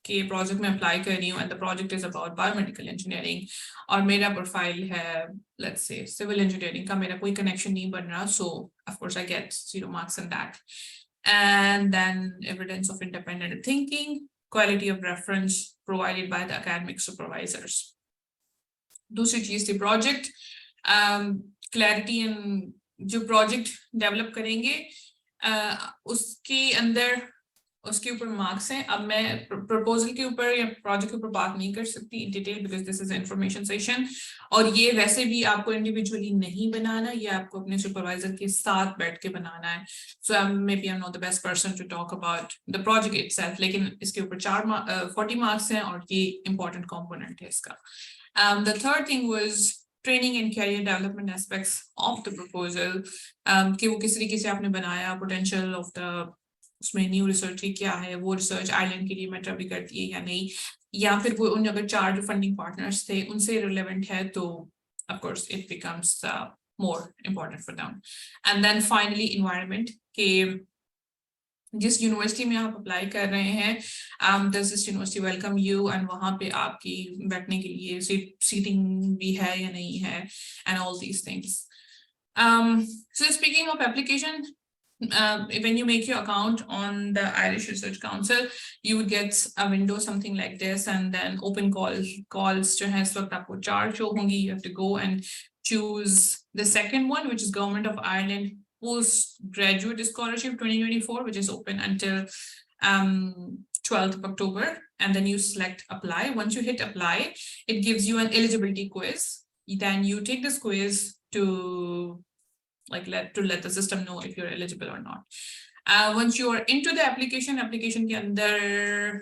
के project में apply कर रही हूँ and the project is about biomedical engineering और मेरा profile है, let's say, civil engineering का, मेरा कोई connection नहीं बन रहा, so of course I get 0 marks in that. And then evidence of independent thinking, quality of reference provided by the academic supervisors. दूसरी चीज थी project, clarity in जो project develop करेंगे उसके अंदर उसके ऊपर marks हैं. अब मैं proposal के ऊपर या project के ऊपर बात नहीं कर सकती in detail because this is an information session, और ये वैसे भी आपको individually नहीं बनाना, ये आपको अपने supervisor के साथ बैठ के बनाना है. So maybe I'm not the best person to talk about the project itself, लेकिन इसके ऊपर 40 marks हैं और ये important component है इसका. The third thing was training and career development aspects of the proposal. कि वो किस तरीके से आपने बनाया, potential of the उसमें new research क्या है, वो research island के लिए matter भी करती है या नहीं, या फिर वो उन अगर 4 जो funding partners थे उनसे relevant है तो of course it becomes more important for them. And then finally environment, कि जिस यूनिवर्सिटी में आप अप्लाई कर रहे हैं, does this university welcome you, and वहाँ पे आपकी बैठने के लिए सीटिंग भी है या नहीं है, and all these things. So speaking of application, when you make your account on the Irish Research Council, you would get a window something like this, and then open calls जो हैं इस वक्त आपको 4 शो होंगी. You have to go and choose the second one, which is Government of Ireland Postgraduate Scholarship 2024, which is open until 12th of October, and then you select apply. Once you hit apply, it gives you an eligibility quiz. Then you take this quiz to let the system know if you're eligible or not. Once you are into the application के अंदर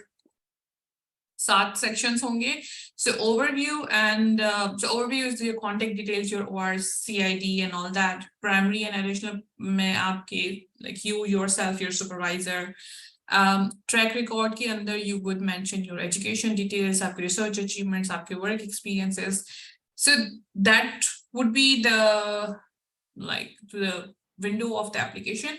7 sections होंगे. So overview, and so overview is your contact details, your ORC ID and all that. Primary and additional में आपके like you yourself, your supervisor. Track record के अंदर you would mention your education details, आपके research achievements, आपके work experiences. So that would be the window of the application.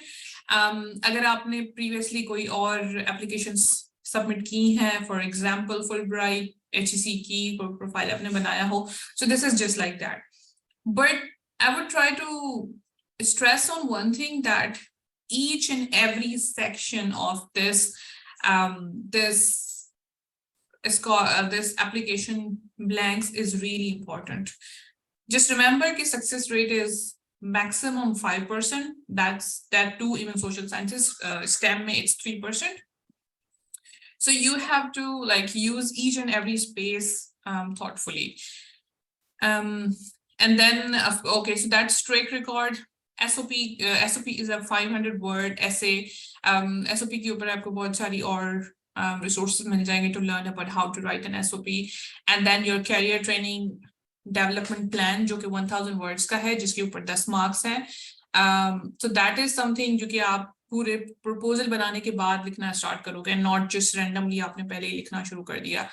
अगर आपने previously कोई और applications submit की हैं, for example Fulbright, HEC की profile आपने बनाया हो, so this is just like that. But I would try to stress on one thing, that each and every section of this this application blanks is really important. Just remember that success rate is maximum 5%. That too, even social sciences, STEM it's 3%. So you have to use each and every space thoughtfully. And then okay, so that's track record. SOP is a 500-word essay. SOP के ऊपर आपको बहुत सारी और resources मिल जाएंगे to learn about how to write an SOP. And then your career training development plan जो कि 1000 words का है, जिसके ऊपर 10 marks हैं. So that is something जो कि आप पूरे proposal बनाने के बाद लिखना start करोगे, not just randomly आपने पहले ही लिखना शुरू कर दिया.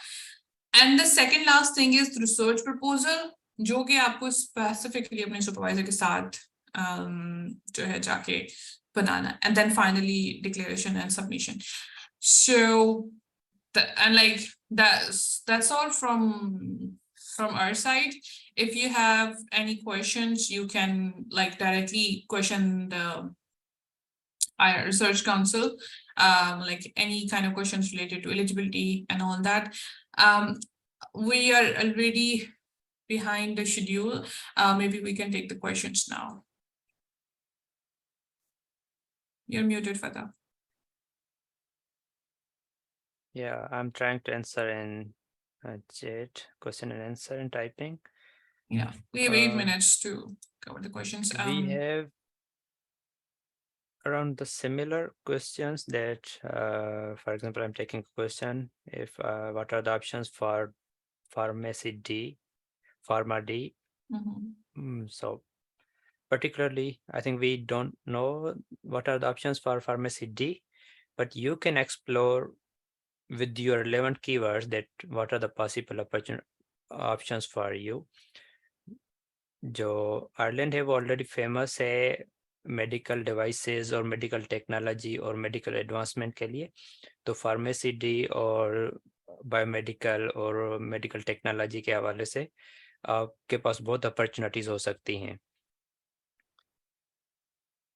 And the second last thing is research proposal, जो कि आपको specifically अपने supervisor के साथ जो है जाके बनाना. And then finally declaration and submission. So that's all from our side. If you have any questions, you can directly question the IRC Research Council, any kind of questions related to eligibility and all that. We are already behind the schedule. Maybe we can take the questions now. You're muted, Fatah. Yeah, I'm trying to answer in chat, question and answer and typing. Yeah, we have 8 minutes to cover the questions. We have around the similar questions that, for example, I'm taking a question, if what are the options for pharmacy D, pharma D? So particularly, I think we don't know what are the options for pharmacy D, but you can explore with your relevant keywords that what are the possible options for you. जो Ireland है वो already famous है medical devices और medical technology और medical advancement के लिए, तो pharmacy D और बायोमेडिकल और मेडिकल टेक्नोलॉजी के हवाले से आपके पास बहुत अपॉर्चुनिटीज हो सकती हैं।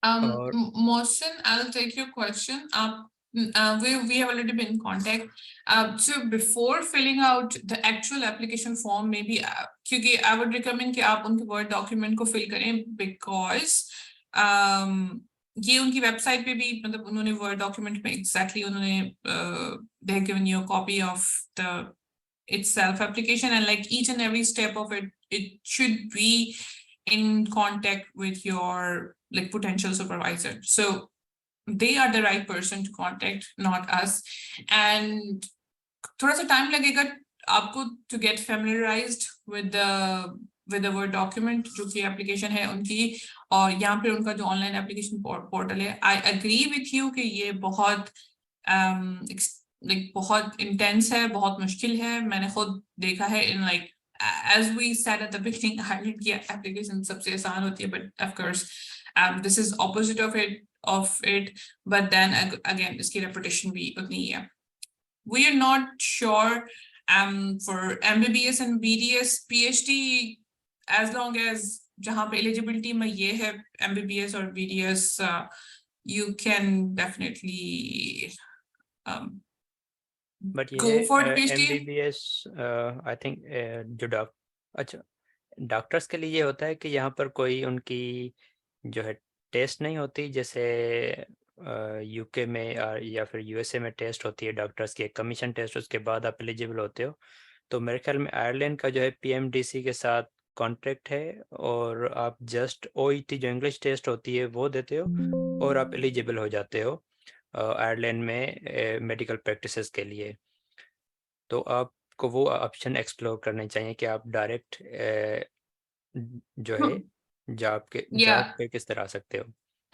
और Mohsin, I'll take your question. We have already been in contact. So before filling out the actual application form, maybe क्योंकि I would recommend कि आप उनके Word document को fill करें, because ये उनकी website पे भी मतलब उन्होंने Word document में exactly उन्होंने they have given you a copy of the itself application, and like each and every step of it should be in contact with your like potential supervisor. So they are the right person to contact, not us. And थोड़ा सा time लगेगा आपको to get familiarized with the Word document जो कि application है उनकी, और यहाँ पे उनका जो online application portal है. I agree with you कि ये बहुत like बहुत intense है, बहुत मुश्किल है. मैंने खुद देखा है in like as we said at the beginning, Ireland की application सबसे आसान होती है, but of course this is opposite of it, but then again इसकी reputation भी उतनी ही है. We are not sure for MBBS and BDS PhD, as long as जहाँ पे eligibility में ये है MBBS or BDS, you can definitely but go ये for PhD. MBBS I think जो अच्छा डॉक्टर्स के लिए ये होता है कि यहाँ पर कोई उनकी जो है टेस्ट नहीं होती, जैसे यूके में या फिर यूएसए में टेस्ट होती है डॉक्टर्स की, एक कमीशन टेस्ट, उसके बाद आप एलिजिबल होते हो। तो मेरे ख्याल में आयरलैंड का जो है पीएमडीसी के साथ कॉन्ट्रैक्ट है, और आप जस्ट ओईटी जो इंग्लिश टेस्ट होती है वो देते हो और आप एलिजिबल हो जाते हो आयरलैंड में मेडिकल प्रैक्टिसेस के लिए। तो आपको वो ऑप्शन एक्सप्लोर करने चाहिए कि आप डायरेक्ट जो है जॉब पे किस तरह आ सकते हो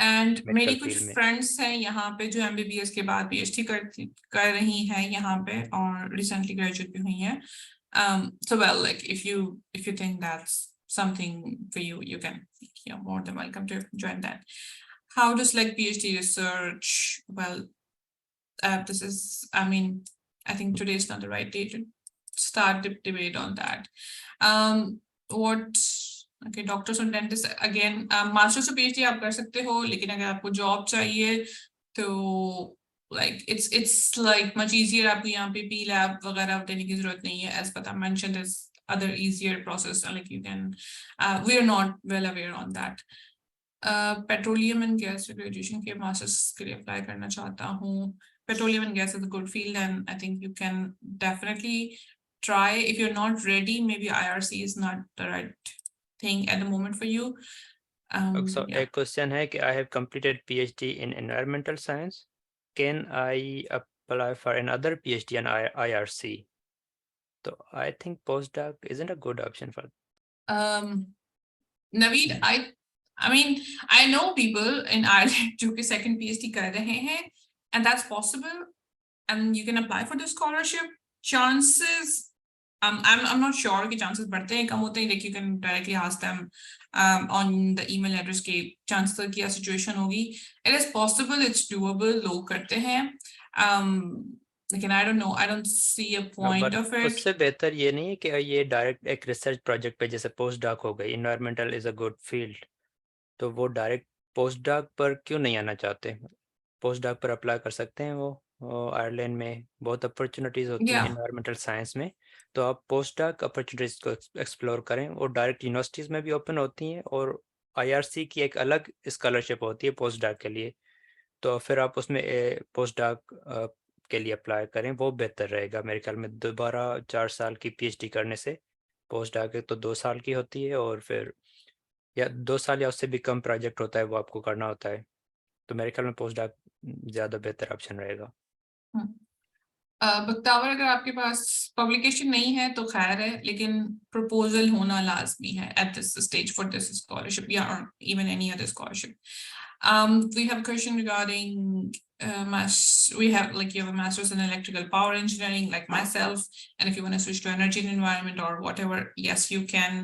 एंड मेरी मेडिकल कुछ फील्ड में। फ्रेंड्स हैं यहाँ पे जो एमबीबीएस के बाद पीएचडी कर रही हैं यहाँ पे, और रिसेंटली ग्रेजुएट भी हुई हैं. So well, like if you think that's something for you, you can, you're more than welcome to join that. How does like PhD research? Well, this is, I mean, I think today is not the right day to start the debate on that. Okay, doctors और dentist again masters और PhD आप कर सकते हो, लेकिन अगर आपको job चाहिए तो like it's like much easier. आपको यहाँ पे पी लैब वगैरह देने की जरूरत नहीं है, as Pata mentioned, there's other easier process like you can we are not well aware on that. Petroleum and gas graduation के मास्टर्स के लिए अप्लाई करना चाहता हूँ. Petroleum and gas is a good field and I think you can definitely try. If you're not ready, maybe IRC is not the right thing at the moment for you. So Yeah. एक question है कि I have completed PhD in environmental science. Can I apply for another PhD in IRC? So I think postdoc isn't a good option for. Naveed, I mean, I know people in Ireland जो कि second PhD कर रहे हैं, and that's possible, and you can apply for the scholarship. Chances, I'm not sure कि chances बढ़ते हैं कम होते हैं. Like you can directly ask them on the email address के chances क्या situation होगी. It is possible, it's doable, लोग करते हैं. लेकिन I don't know, I don't see a point of it. उससे बेहतर ये नहीं है कि ये डायरेक्ट एक रिसर्च प्रोजेक्ट पे, जैसे पोस्ट डॉक हो गई, environmental is a good field, तो वो डायरेक्ट पोस्ट डॉक पर क्यों नहीं आना चाहते? पोस्ट डॉक पर अप्लाई कर सकते हैं वो आयरलैंड में बहुत अपॉर्चुनिटीज़ होती हैं इन्वायरमेंटल साइंस में, तो आप पोस्ट डॉक अपॉर्चुनिटीज़ को एक्सप्लोर करें, वो डायरेक्ट यूनिवर्सिटीज़ में भी ओपन होती हैं, और आईआरसी की एक अलग स्कॉलरशिप होती है पोस्ट डॉक के लिए, तो फिर आप उसमें पोस्ट डॉक के लिए अप्लाई करें वो बेहतर रहेगा मेरे ख्याल में। दोबारा 4 साल की PhD करने से पोस्ट डॉक तो 2 साल की होती है, और फिर या 2 साल या उससे भी कम प्रोजेक्ट होता है वो आपको करना होता है। तो मेरे ख्याल में पोस्ट डॉक ज़्यादा बेहतर ऑप्शन रहेगा। बख्तावर, अगर आपके पास पब्लिकेशन नहीं है तो खैर है, लेकिन प्रपोजल होना लाजमी है at this stage for this scholarship या even any other scholarship. We have a question regarding we have like you have a master's in electrical power engineering like myself, and if you want to switch to energy and environment or whatever, yes, you can.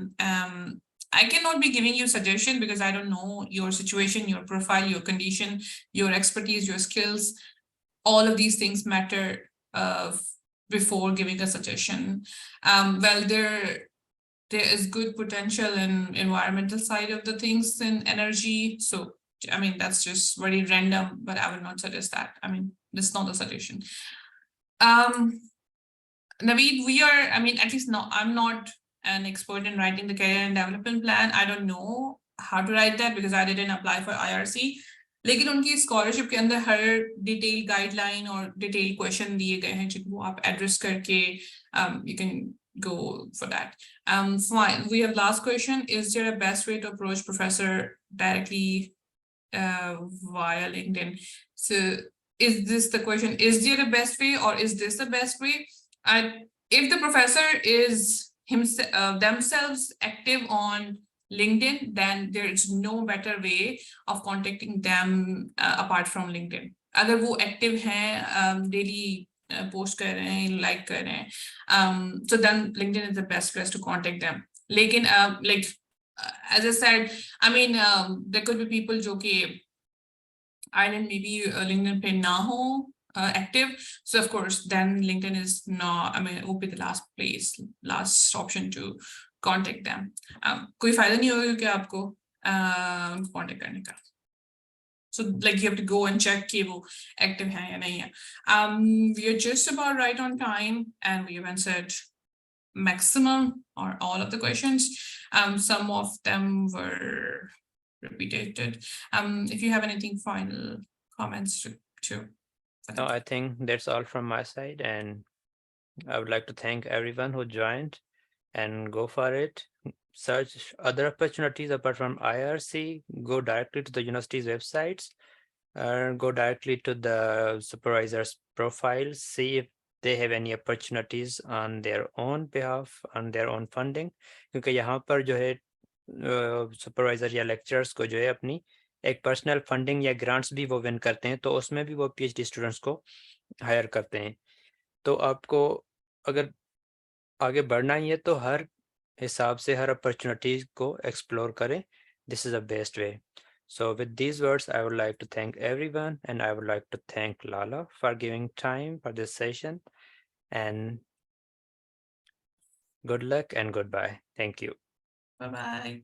I cannot be giving you suggestion because I don't know your situation, your profile, your condition, your expertise, your skills. All of these things matter before giving a suggestion. Well, there is good potential in environmental side of the things in energy. So, I mean, that's just very random, but I will not suggest that. I mean, that's not a suggestion. Naveed, I mean, at least I'm not an expert in writing the career and development plan. I don't know how to write that because I didn't apply for IRC. लेकिन उनकी scholarship के अंदर हर detail guideline और detail question दिए गए हैं जिनको आप एड्रेस करके you can go for that. Fine. We have last question. Is there a best way to approach professor directly via LinkedIn? So is this the question? Is there a best way or is this the best way? If the professor is themselves active on LinkedIn, then there is no better way of contacting them apart from LinkedIn. अगर वो active हैं, daily post कर रहे हैं, like कर रहे हैं, so then LinkedIn is the best place to contact them. लेकिन like as I said, I mean there could be people जो कि island maybe LinkedIn पे ना हो active, so of course then LinkedIn is not, I mean it will be the last option to contact them. कोई फायदा नहीं होगा क्या आपको उनको contact करने का? So like you have to go and check कि वो active है या नहीं है. We are just about right on time and we have answered maximum or all of the questions. Some of them were repeated. If you have anything final comments to No, I think that's all from my side, and I would like to thank everyone who joined, and go for it. Search other opportunities apart from IRC, go directly to the university's websites, go directly to the supervisor's profile, see if they have any opportunities on their own behalf, on their own funding. क्योंकि यहाँ पर जो है supervisor या lecturers को जो है अपनी एक पर्सनल फंडिंग या ग्रांट्स भी वो विन करते हैं, तो उसमें भी वो PhD स्टूडेंट्स को हायर करते हैं। तो आपको अगर आगे बढ़ना ही है तो हर हिसाब से हर अपॉर्चुनिटी को एक्सप्लोर करें. This is the best way. So with these words, I would like to thank everyone, and I would like to thank Lala for giving time for this session, and good luck and goodbye. Thank you. Bye-bye.